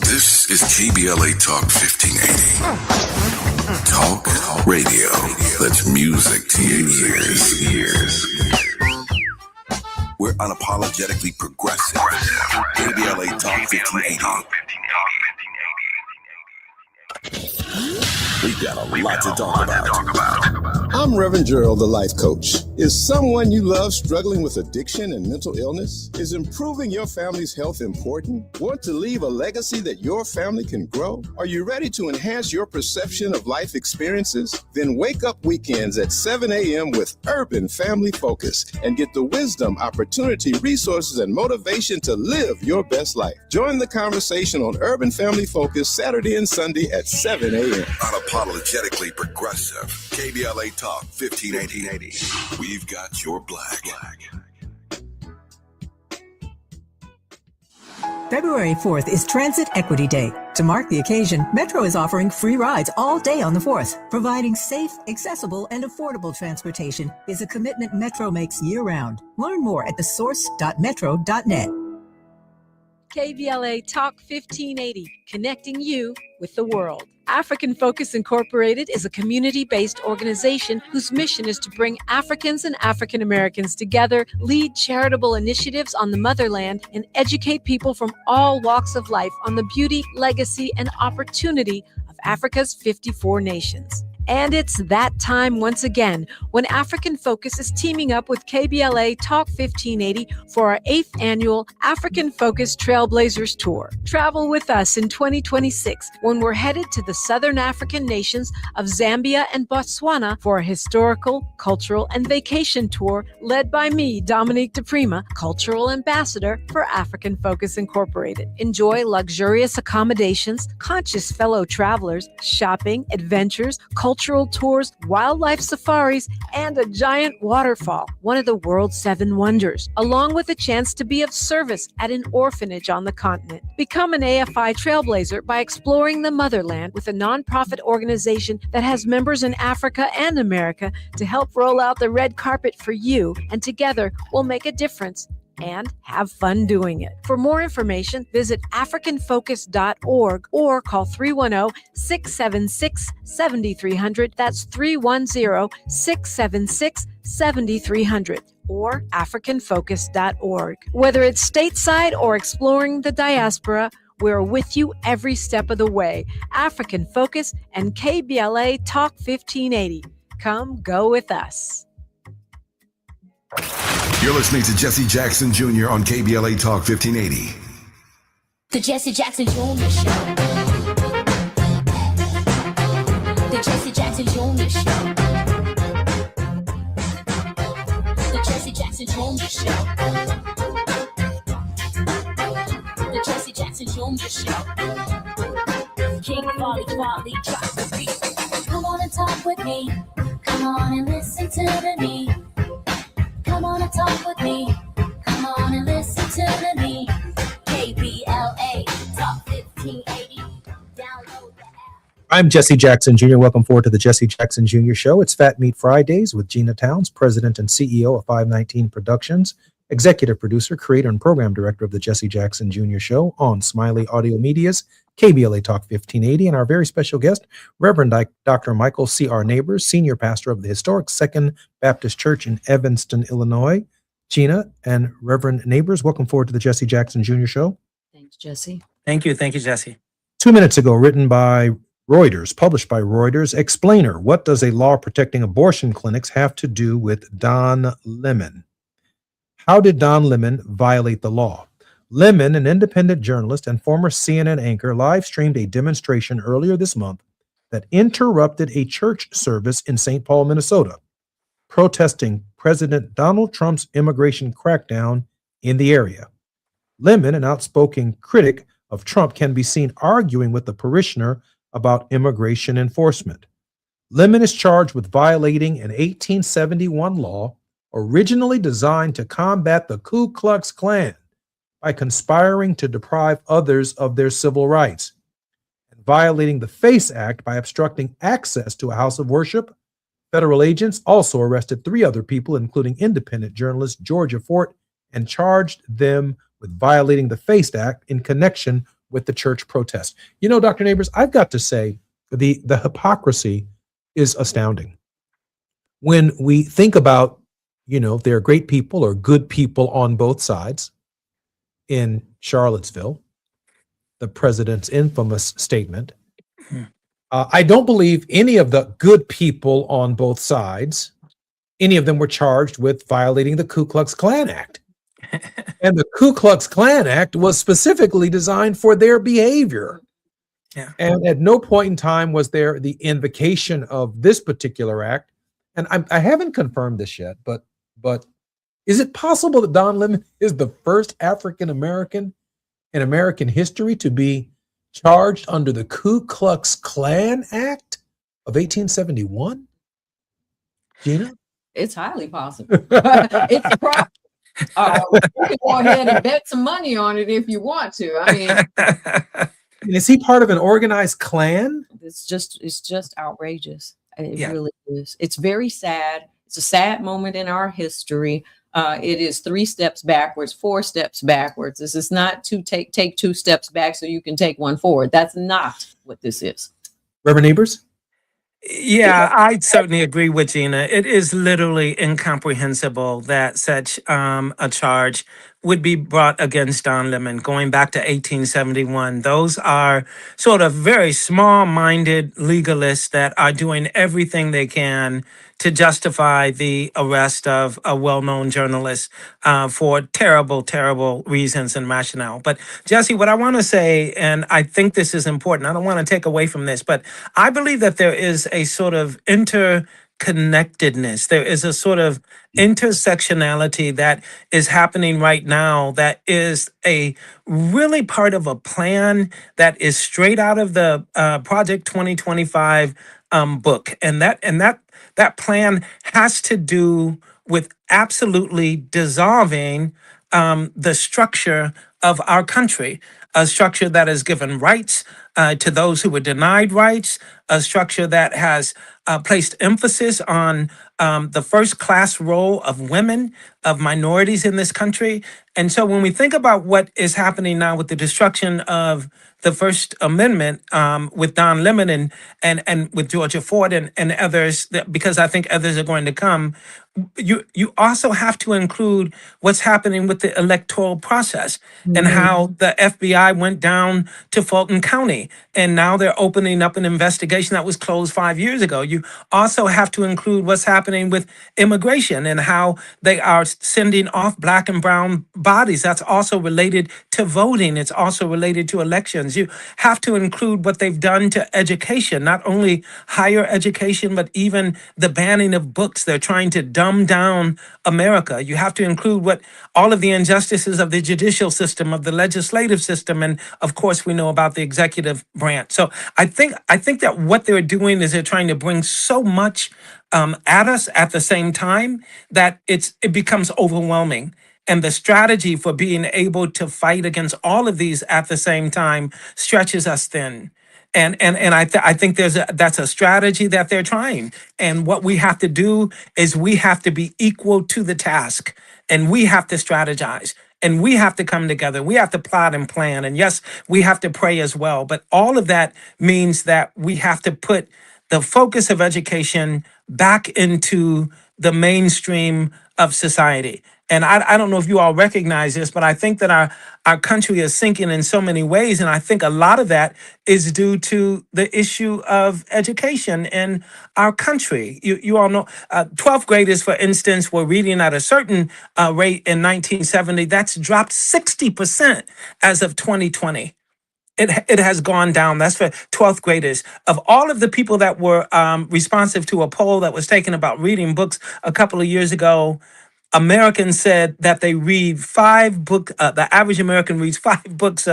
This is KBLA Talk 1580. Talk radio. That's music to your ears. We're unapologetically progressive. KBLA Talk 1580. We've got a lot to talk about. I'm Reverend Gerald, the life coach. Is someone you love struggling with addiction and mental illness? Is improving your family's health important? Want to leave a legacy that your family can grow? Are you ready to enhance your perception of life experiences? Then wake up weekends at 7 a.m. with Urban Family Focus and get the wisdom, opportunity, resources, and motivation to live your best life. Join the conversation on Urban Family Focus Saturday and Sunday at 7 a.m. Unapologetically progressive. KBLA Talk 1580. We've got your black. February 4th is Transit Equity Day. To mark the occasion, Metro is offering free rides all day on the 4th. Providing safe, accessible, and affordable transportation is a commitment Metro makes year-round. Learn more at thesource.metro.net. KBLA Talk 1580, connecting you with the world. African Focus Incorporated is a community-based organization whose mission is to bring Africans and African Americans together, lead charitable initiatives on the motherland, and educate people from all walks of life on the beauty, legacy, and opportunity of Africa's 54 nations. And it's that time once again when African Focus is teaming up with KBLA Talk 1580 for our 8th annual African Focus Trailblazers Tour. Travel with us in 2026 when we're headed to the Southern African nations of Zambia and Botswana for a historical, cultural, and vacation tour led by me, Dominique DePrima, Cultural Ambassador for African Focus Incorporated. Enjoy luxurious accommodations, conscious fellow travelers, shopping, adventures, cultural tours, wildlife safaris, and a giant waterfall, one of the world's 7 wonders, along with a chance to be of service at an orphanage on the continent. Become an AFI trailblazer by exploring the motherland with a nonprofit organization that has members in Africa and America to help roll out the red carpet for you, and together we'll make a difference and have fun doing it. For more information, visit africanfocus.org or call 310-676-7300. That's 310-676-7300 or africanfocus.org. Whether it's stateside or exploring the diaspora, we're with you every step of the way. African Focus and KBLA Talk 1580. Come go with us. You're listening to Jesse Jackson Jr. on KBLA Talk 1580. The Jesse Jackson Jr. Show. The Jesse Jackson Jr. Show. The Jesse Jackson Jr. Show. The Jesse Jackson Jr. Show. King Volley, drop the beat. Come on and talk with me. Come on and listen to me. Come on and talk with me. Come on and listen to me. KBLA Talk 1580. Download the app. I'm Jesse Jackson Jr. Welcome forward to the Jesse Jackson Jr. Show. It's Fat Meat Fridays with Gina Towns, President and CEO of 519 Productions, Executive Producer, Creator, and Program Director of the Jesse Jackson Jr. Show on Smiley Audio Media's KBLA Talk 1580, and our very special guest, Reverend Dr. Michael C.R. Neighbors, Senior Pastor of the historic Second Baptist Church in Evanston, Illinois. Gina and Reverend Neighbors, welcome forward to the Jesse Jackson Jr. Show. Thanks, Jesse. Thank you, Jesse. 2 minutes ago, written by Reuters, published by Reuters, Explainer, what does a law protecting abortion clinics have to do with Don Lemon? How did Don Lemon violate the law? Lemon, an independent journalist and former CNN anchor, live-streamed a demonstration earlier this month that interrupted a church service in St. Paul, Minnesota, protesting President Donald Trump's immigration crackdown in the area. Lemon, an outspoken critic of Trump, can be seen arguing with the parishioner about immigration enforcement. Lemon is charged with violating an 1871 law originally designed to combat the Ku Klux Klan by conspiring to deprive others of their civil rights, and violating the FACE Act by obstructing access to a house of worship. Federal agents also arrested 3 other people, including independent journalist Georgia Fort, and charged them with violating the FACE Act in connection with the church protest. You know, Dr. Neighbors, I've got to say the hypocrisy is astounding. When we think about, there are great people or good people on both sides. In Charlottesville, the president's infamous statement. I don't believe any of the good people on both sides, any of them were charged with violating the Ku Klux Klan Act. And the Ku Klux Klan Act was specifically designed for their behavior. Yeah. And at no point in time was there the invocation of this particular act. And I haven't confirmed this yet, but is it possible that Don Lemon is the first African American in American history to be charged under the Ku Klux Klan Act of 1871? Gina? It's highly possible. It's a problem. You can go ahead and bet some money on it if you want to. I mean, is he part of an organized Klan? It's just outrageous. It really is. It's very sad. It's a sad moment in our history. It is 3 steps backwards, 4 steps backwards. This is not to take 2 steps back so you can take 1 forward. That's not what this is. Reverend Neighbors? Yeah, I certainly agree with Gina. It is literally incomprehensible that such a charge would be brought against Don Lemon going back to 1871. Those are sort of very small-minded legalists that are doing everything they can to justify the arrest of a well-known journalist for terrible, terrible reasons and rationale. But Jesse, what I want to say, and I think this is important, I don't want to take away from this, but I believe that there is a sort of interconnectedness. There is a sort of intersectionality that is happening right now that is a really part of a plan that is straight out of the Project 2025 book. And that plan has to do with absolutely dissolving the structure of our country, a structure that has given rights to those who were denied rights, a structure that has placed emphasis on the first class role of women, of minorities in this country. And so when we think about what is happening now with the destruction of the First Amendment with Don Lemon and with Georgia Ford and others, because I think others are going to come, you also have to include what's happening with the electoral process and how the FBI went down to Fulton County and now they're opening up an investigation that was closed 5 years ago. You also have to include what's happening with immigration and how they are sending off Black and brown bodies. That's also related to voting. It's also related to elections. You have to include what they've done to education, not only higher education, but even the banning of books. They're trying to dumb down America. You have to include what all of the injustices of the judicial system, of the legislative system, and of course we know about the executive branch. So I think that what they're doing is they're trying to bring so much at us at the same time that it becomes overwhelming. And the strategy for being able to fight against all of these at the same time stretches us thin. And I think that's a strategy that they're trying. And what we have to do is we have to be equal to the task, and we have to strategize, and we have to come together. We have to plot and plan. And yes, we have to pray as well. But all of that means that we have to put the focus of education back into the mainstream of society. And I don't know if you all recognize this, but I think that our country is sinking in so many ways. And I think a lot of that is due to the issue of education in our country. You all know 12th graders, for instance, were reading at a certain rate in 1970. That's dropped 60% as of 2020. It has gone down. That's for 12th graders. Of all of the people that were responsive to a poll that was taken about reading books a couple of years ago, Americans said that they read 5 books. The average American reads 5 books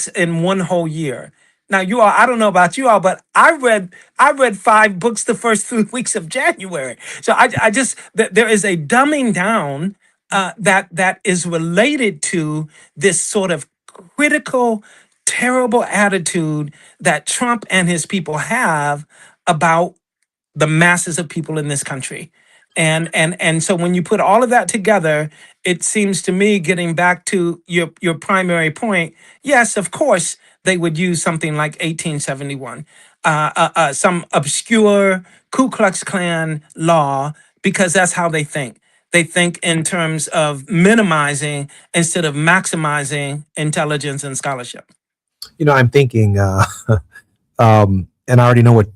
in one whole year. Now, you all, I don't know about you all, but I read 5 books the first 3 weeks of January. So I just there is a dumbing down that is related to this sort of critical, terrible attitude that Trump and his people have about the masses of people in this country. And so when you put all of that together, it seems to me, getting back to your primary point, yes, of course, they would use something like 1871, some obscure Ku Klux Klan law, because that's how they think. They think in terms of minimizing instead of maximizing intelligence and scholarship. You know, I'm thinking, and I already know what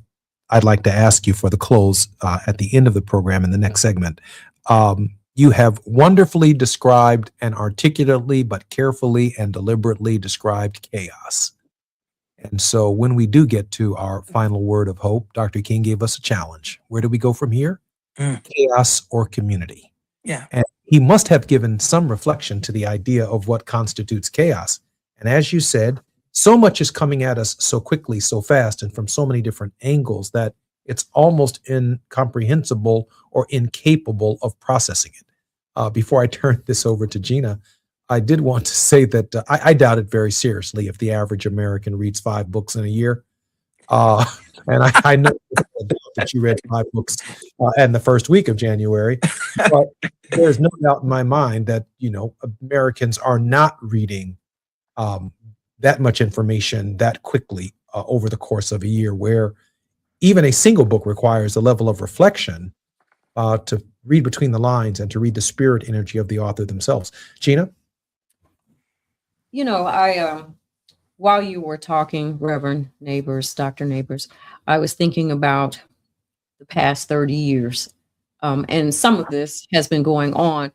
I'd like to ask you for the close at the end of the program in the next segment. You have wonderfully described and articulately, but carefully and deliberately described chaos. And so when we do get to our final word of hope, Dr. King gave us a challenge. Where do we go from here? Chaos or community? Yeah. And he must have given some reflection to the idea of what constitutes chaos. And as you said, so much is coming at us so quickly, so fast, and from so many different angles that it's almost incomprehensible or incapable of processing it. Before I turn this over to Gina, I did want to say that I doubt it very seriously if the average American reads 5 books in a year. And I know that you read 5 books in the first week of January, but there's no doubt in my mind that, you know, Americans are not reading that much information that quickly over the course of a year, where even a single book requires a level of reflection to read between the lines and to read the spirit energy of the author themselves. Gina? I while you were talking, Reverend Neighbors, Dr. Neighbors, I was thinking about the past 30 years. And some of this has been going on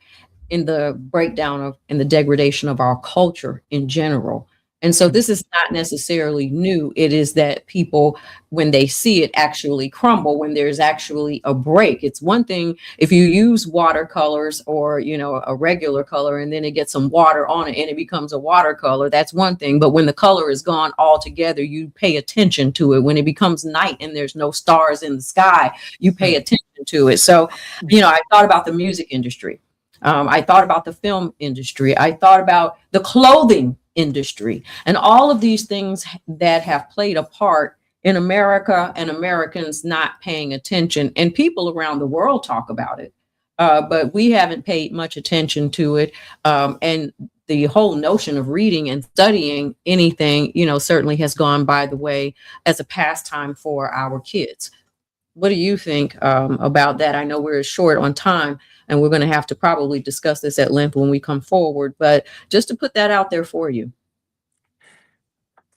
in the breakdown of and the degradation of our culture in general. And so this is not necessarily new. It is that people, when they see it actually crumble, when there's actually a break. It's one thing if you use watercolors or, a regular color and then it gets some water on it and it becomes a watercolor. That's one thing. But when the color is gone altogether, you pay attention to it. When it becomes night and there's no stars in the sky, you pay attention to it. So, I thought about the music industry. I thought about the film industry. I thought about the clothing industry and all of these things that have played a part in America and Americans not paying attention. And people around the world talk about it, but we haven't paid much attention to it. And the whole notion of reading and studying anything, certainly has gone by the way as a pastime for our kids. What do you think about that? I know we're short on time and we're going to have to probably discuss this at length when we come forward, but just to put that out there for you.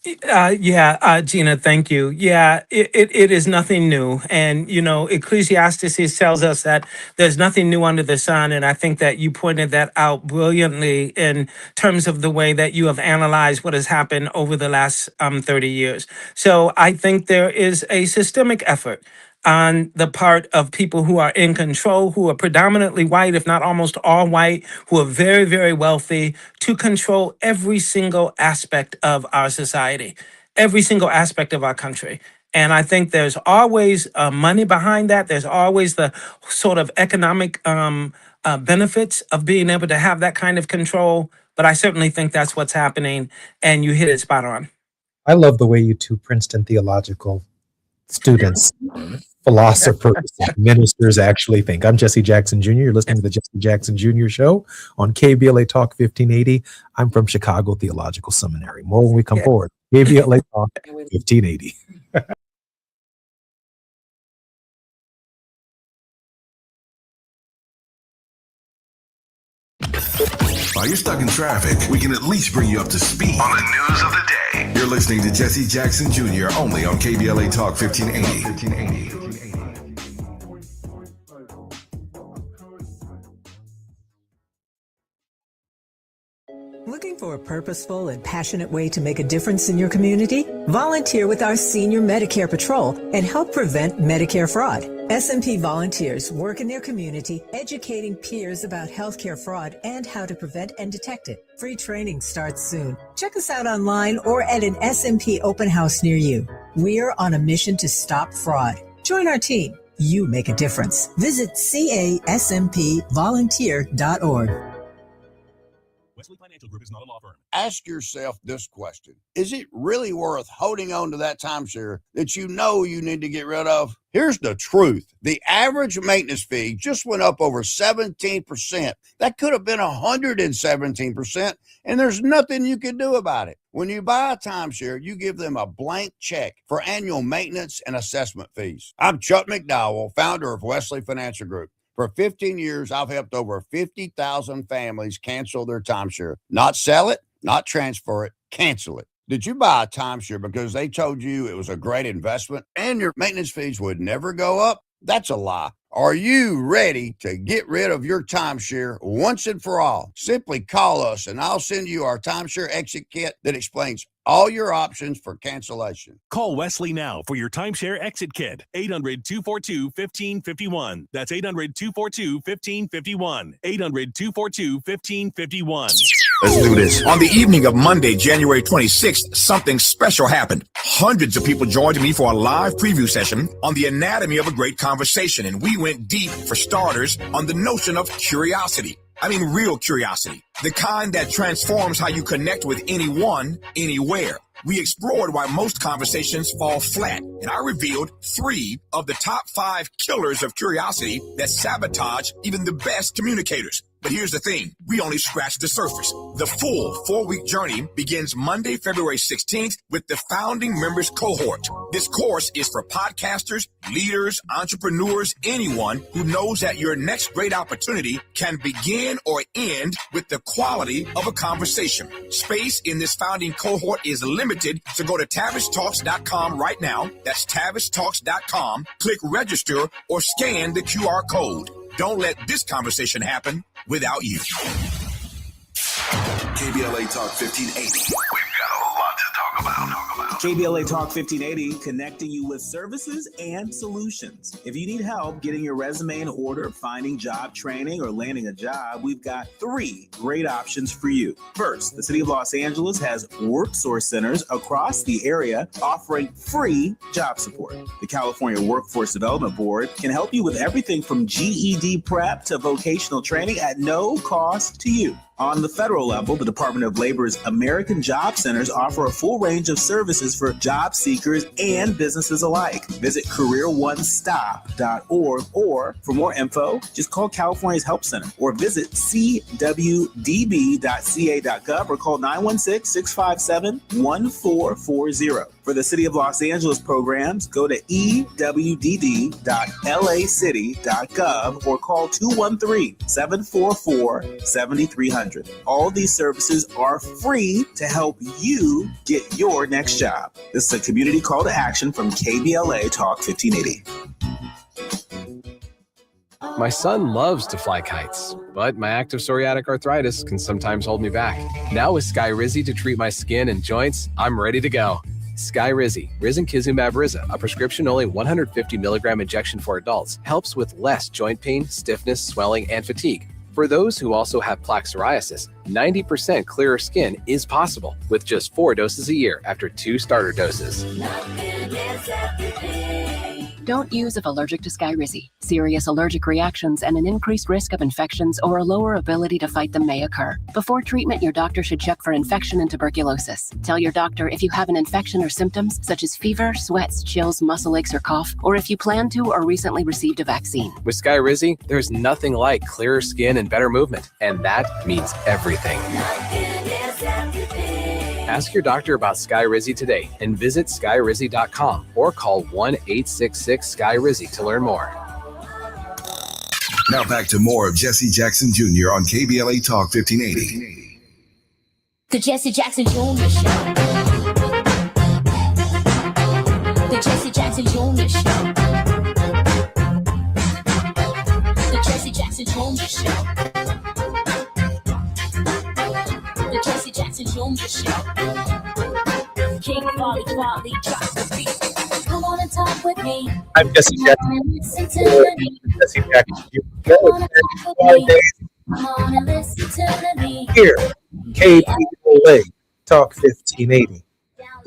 Gina, thank you. Yeah, it is nothing new. And, Ecclesiastes tells us that there's nothing new under the sun. And I think that you pointed that out brilliantly in terms of the way that you have analyzed what has happened over the last 30 years. So I think there is a systemic effort on the part of people who are in control, who are predominantly white, if not almost all white, who are very, very wealthy, to control every single aspect of our society, every single aspect of our country. And I think there's always money behind that. There's always the sort of economic benefits of being able to have that kind of control. But I certainly think that's what's happening, and you hit it spot on. I love the way you two Princeton theological students, philosophers, ministers actually think. I'm Jesse Jackson Jr. You're listening to the Jesse Jackson Jr. Show on KBLA Talk 1580. I'm from Chicago Theological Seminary. More when we come forward. KBLA Talk 1580. While you're stuck in traffic, we can at least bring you up to speed on the news of the day. You're listening to Jesse Jackson Jr. only on KBLA Talk 1580. Looking for a purposeful and passionate way to make a difference in your community? Volunteer with our Senior Medicare Patrol and help prevent Medicare fraud. SMP volunteers work in their community, educating peers about healthcare fraud and how to prevent and detect it. Free training starts soon. Check us out online or at an SMP open house near you. We're on a mission to stop fraud. Join our team. You make a difference. Visit caSMPvolunteer.org. Wesley Financial Group is not a law firm. Ask yourself this question. Is it really worth holding on to that timeshare that you know you need to get rid of? Here's the truth. The average maintenance fee just went up over 17%. That could have been 117%, and there's nothing you can do about it. When you buy a timeshare, you give them a blank check for annual maintenance and assessment fees. I'm Chuck McDowell, founder of Wesley Financial Group. For 15 years, I've helped over 50,000 families cancel their timeshare. Not sell it, not transfer it, cancel it. Did you buy a timeshare because they told you it was a great investment and your maintenance fees would never go up? That's a lie. Are you ready to get rid of your timeshare once and for all? Simply call us and I'll send you our timeshare exit kit that explains all your options for cancellation. Call Wesley now for your timeshare exit kit. 800-242-1551. That's 800-242-1551. 800-242-1551. Let's do this. On the evening of Monday, January 26th, something special happened. Hundreds of people joined me for a live preview session on the anatomy of a great conversation, and we went deep, for starters, on the notion of curiosity. I mean, real curiosity. The kind that transforms how you connect with anyone, anywhere. We explored why most conversations fall flat, and I revealed 3 of the top 5 killers of curiosity that sabotage even the best communicators. But here's the thing. We only scratched the surface. The full 4-week journey begins Monday, February 16th with the Founding Members Cohort. This course is for podcasters, leaders, entrepreneurs, anyone who knows that your next great opportunity can begin or end with the quality of a conversation. Space in this founding cohort is limited, so go to TavishTalks.com right now. That's TavishTalks.com. Click register or scan the QR code. Don't let this conversation happen without you. KBLA Talk 1580. We've got a lot to talk about. KBLA Talk 1580, connecting you with services and solutions. If you need help getting your resume in order, finding job training, or landing a job, we've got 3 great options for you. First, the City of Los Angeles has WorkSource centers across the area offering free job support. The California Workforce Development Board can help you with everything from GED prep to vocational training at no cost to you. On the federal level, the Department of Labor's American Job Centers offer a full range of services for job seekers and businesses alike. Visit careeronestop.org, or for more info, just call California's Help Center or visit cwdb.ca.gov or call 916-657-1440. For the City of Los Angeles programs, go to ewdd.lacity.gov or call 213-744-7300. All these services are free to help you get your next job. This is a community call to action from KBLA Talk 1580. My son loves to fly kites, but my active psoriatic arthritis can sometimes hold me back. Now with Skyrizi to treat my skin and joints, I'm ready to go. Skyrizi, risankizumab Riza, a prescription-only 150 milligram injection for adults, helps with less joint pain, stiffness, swelling, and fatigue. For those who also have plaque psoriasis, 90% clearer skin is possible with just 4 doses a year after 2 starter doses. Don't use if allergic to Skyrizi. Serious allergic reactions and an increased risk of infections or a lower ability to fight them may occur. Before treatment, your doctor should check for infection and tuberculosis. Tell your doctor if you have an infection or symptoms such as fever, sweats, chills, muscle aches, or cough, or if you plan to or recently received a vaccine. With Skyrizi, there's nothing like clearer skin and better movement, and that means everything. Ask your doctor about Skyrizi today and visit skyrizi.com or call 1-866-SKY-RIZZI to learn more. Now back to more of Jesse Jackson Jr. on KBLA Talk 1580. The Jesse Jackson Jr. Show. The Jesse Jackson Jr. Show. The Jesse Jackson Jr. Show. The Jesse Jackson Jr. Show. King Volley, drop the beat. Come on and talk with me. I'm Jesse Jackson. Listen to me. Jesse Jackson. Come on and talk with me. Come on and listen to me. Here, KBLA Talk 1580.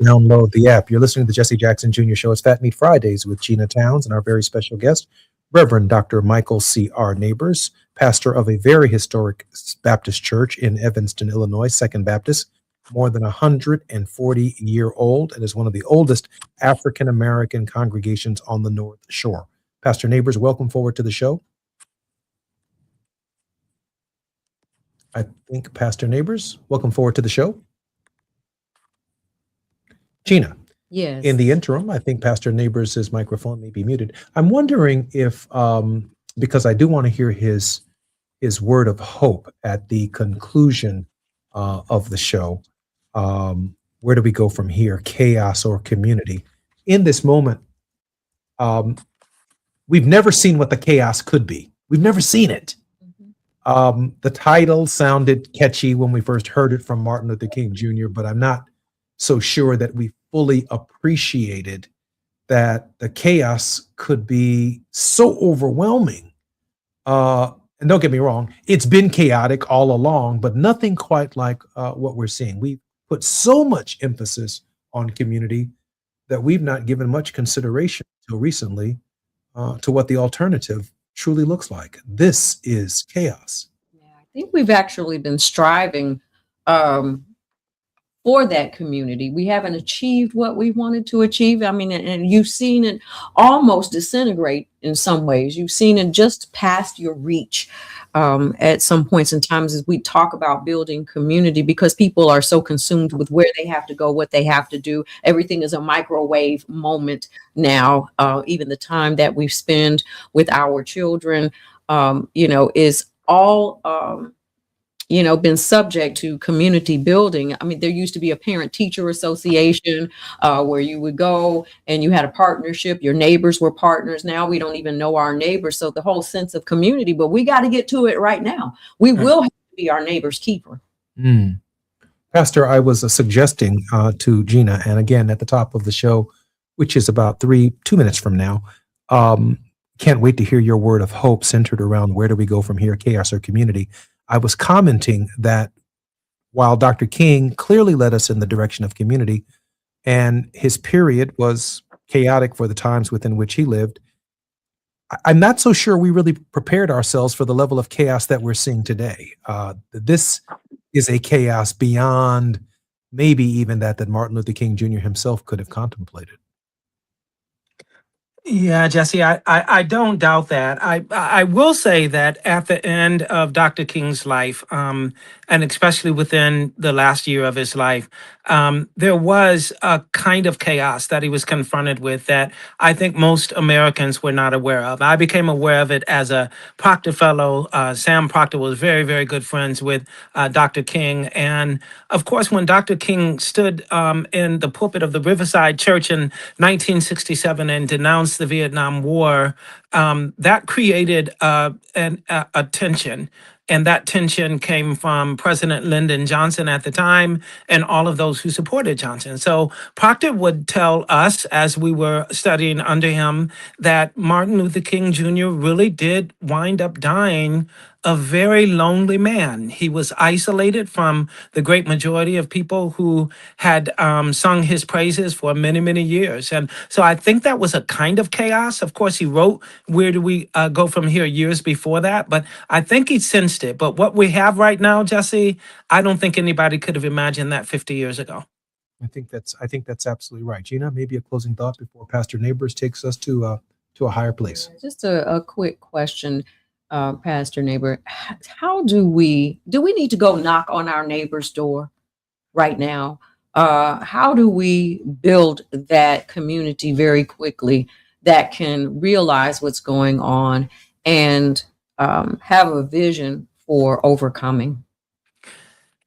Download the app. You're listening to the Jesse Jackson Jr. Show. It's Fat Meat Fridays with Gina Towns and our very special guest, Reverend Dr. Michael C.R. Neighbors, pastor of a very historic Baptist church in Evanston, Illinois, Second Baptist, more than 140-year-old, and is one of the oldest African-American congregations on the North Shore. Pastor Neighbors, welcome forward to the show. I think Pastor Neighbors, welcome forward to the show. Gina. Yes. In the interim, I think Pastor Neighbors' microphone may be muted. I'm wondering if, because I do want to hear his word of hope at the conclusion of the show. Where do we go from here? Chaos or community? In this moment, we've never seen what the chaos could be. We've never seen it. The title sounded catchy when we first heard it from Martin Luther King Jr., but I'm not so sure that we fully appreciated that the chaos could be so overwhelming. And don't get me wrong, it's been chaotic all along, but nothing quite like what we're seeing. We put so much emphasis on community that we've not given much consideration until recently to what the alternative truly looks like. This is chaos. I think we've actually been striving for that community. We haven't achieved what we wanted to achieve. I mean, and you've seen it almost disintegrate in some ways. You've seen it just past your reach at some points in times as we talk about building community, because people are so consumed with where they have to go, what they have to do. Everything is a microwave moment now. Even the time that we spend with our children, is all been subject to community building. I mean, there used to be a parent-teacher association where you would go and you had a partnership. Your neighbors were partners. Now we don't even know our neighbors. So the whole sense of community, but we got to get to it right now. We will have to be our neighbor's keeper. Pastor, I was suggesting to Gina, and again at the top of the show, which is about 2 minutes from now, can't wait to hear your word of hope centered around where do we go from here, chaos or community. I was commenting that while Dr. King clearly led us in the direction of community, and his period was chaotic for the times within which he lived, I'm not so sure we really prepared ourselves for the level of chaos that we're seeing today. This is a chaos beyond maybe even that Martin Luther King Jr. himself could have contemplated. Yeah, Jesse, I don't doubt that. I will say that at the end of Dr. King's life, and especially within the last year of his life, there was a kind of chaos that he was confronted with that I think most Americans were not aware of. I became aware of it as a Proctor Fellow. Sam Proctor was very, very good friends with Dr. King. And of course, when Dr. King stood in the pulpit of the Riverside Church in 1967 and denounced the Vietnam War, that created a tension. And that tension came from President Lyndon Johnson at the time and all of those who supported Johnson. So Proctor would tell us as we were studying under him that Martin Luther King Jr. really did wind up dying a very lonely man. He was isolated from the great majority of people who had sung his praises for many, many years. And so I think that was a kind of chaos. Of course, he wrote Where Do We Go From Here years before that, but I think he sensed it. But what we have right now, Jesse, I don't think anybody could have imagined that 50 years ago. I think that's absolutely right. Gina, maybe a closing thought before Pastor Neighbors takes us to a higher place. Just a quick question. Pastor Neighbor, how do we need to go knock on our neighbor's door right now? How do we build that community very quickly that can realize what's going on and have a vision for overcoming?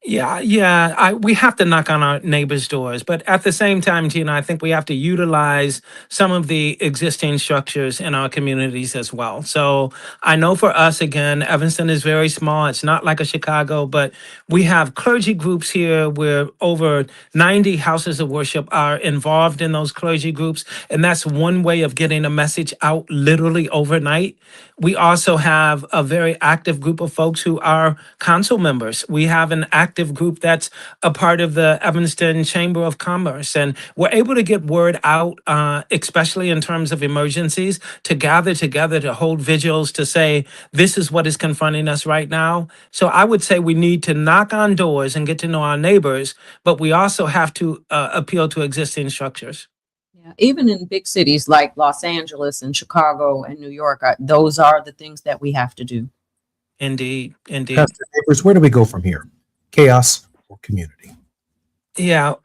Yeah. We have to knock on our neighbors' doors. But at the same time, Gina, I think we have to utilize some of the existing structures in our communities as well. So I know for us, again, Evanston is very small. It's not like a Chicago, but we have clergy groups here where over 90 houses of worship are involved in those clergy groups. And that's one way of getting a message out literally overnight. We also have a very active group of folks who are council members. We have an active group that's a part of the Evanston Chamber of Commerce. And we're able to get word out, especially in terms of emergencies, to gather together, to hold vigils, to say, this is what is confronting us right now. So I would say we need to knock on doors and get to know our neighbors, but we also have to appeal to existing structures. Even in big cities like Los Angeles and Chicago and New York, those are the things that we have to do. Indeed. Pastor Neighbors, where do we go from here? Chaos or community? Yeah.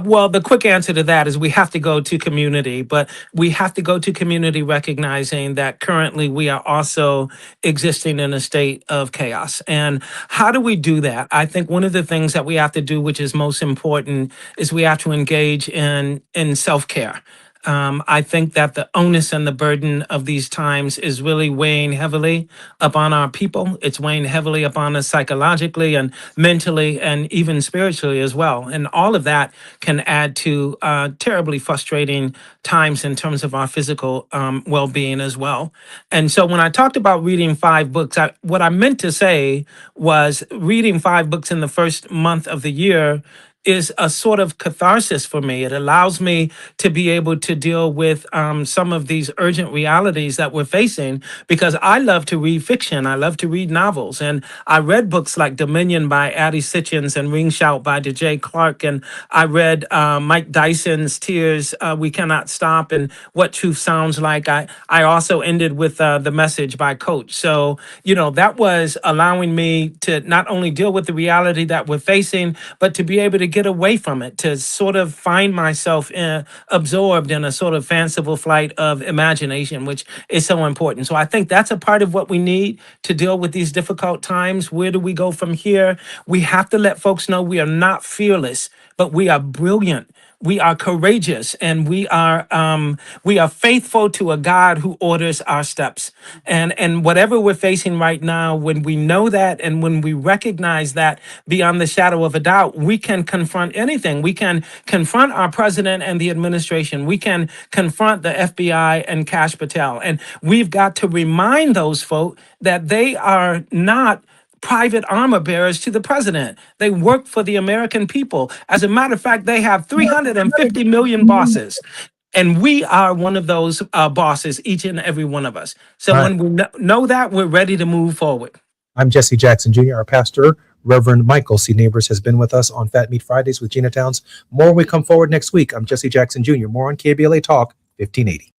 Well, the quick answer to that is we have to go to community, but we have to go to community recognizing that currently we are also existing in a state of chaos. And how do we do that? I think one of the things that we have to do, which is most important, is we have to engage in self-care. I think that the onus and the burden of these times is really weighing heavily upon our people. It's weighing heavily upon us psychologically and mentally and even spiritually as well. And all of that can add to terribly frustrating times in terms of our physical well-being as well. And so when I talked about reading 5 books, what I meant to say was reading 5 books in the first month of the year is a sort of catharsis for me. It allows me to be able to deal with some of these urgent realities that we're facing, because I love to read fiction. I love to read novels. And I read books like Dominion by Addie Sitchins and Ring Shout by DJ Clark. And I read Mike Dyson's Tears, We Cannot Stop, and What Truth Sounds Like. I also ended with The Message by Coach. So, that was allowing me to not only deal with the reality that we're facing, but to be able to get away from it, to sort of find myself absorbed in a sort of fanciful flight of imagination, which is so important. So I think that's a part of what we need to deal with these difficult times. Where do we go from here? We have to let folks know we are not fearless, but we are brilliant. We are courageous, and we are faithful to a God who orders our steps. And whatever we're facing right now, when we know that and when we recognize that beyond the shadow of a doubt, we can confront anything. We can confront our president and the administration. We can confront the FBI and Kash Patel. And we've got to remind those folk that they are not private armor bearers to the president. They work for the American people. As a matter of fact, they have 350 million bosses. And we are one of those bosses, each and every one of us. So when we know that, we're ready to move forward. I'm Jesse Jackson Jr., our pastor. Reverend Michael C. Neighbors has been with us on Fat Meat Fridays with Gina Towns. More when we come forward next week. I'm Jesse Jackson Jr. More on KBLA Talk 1580.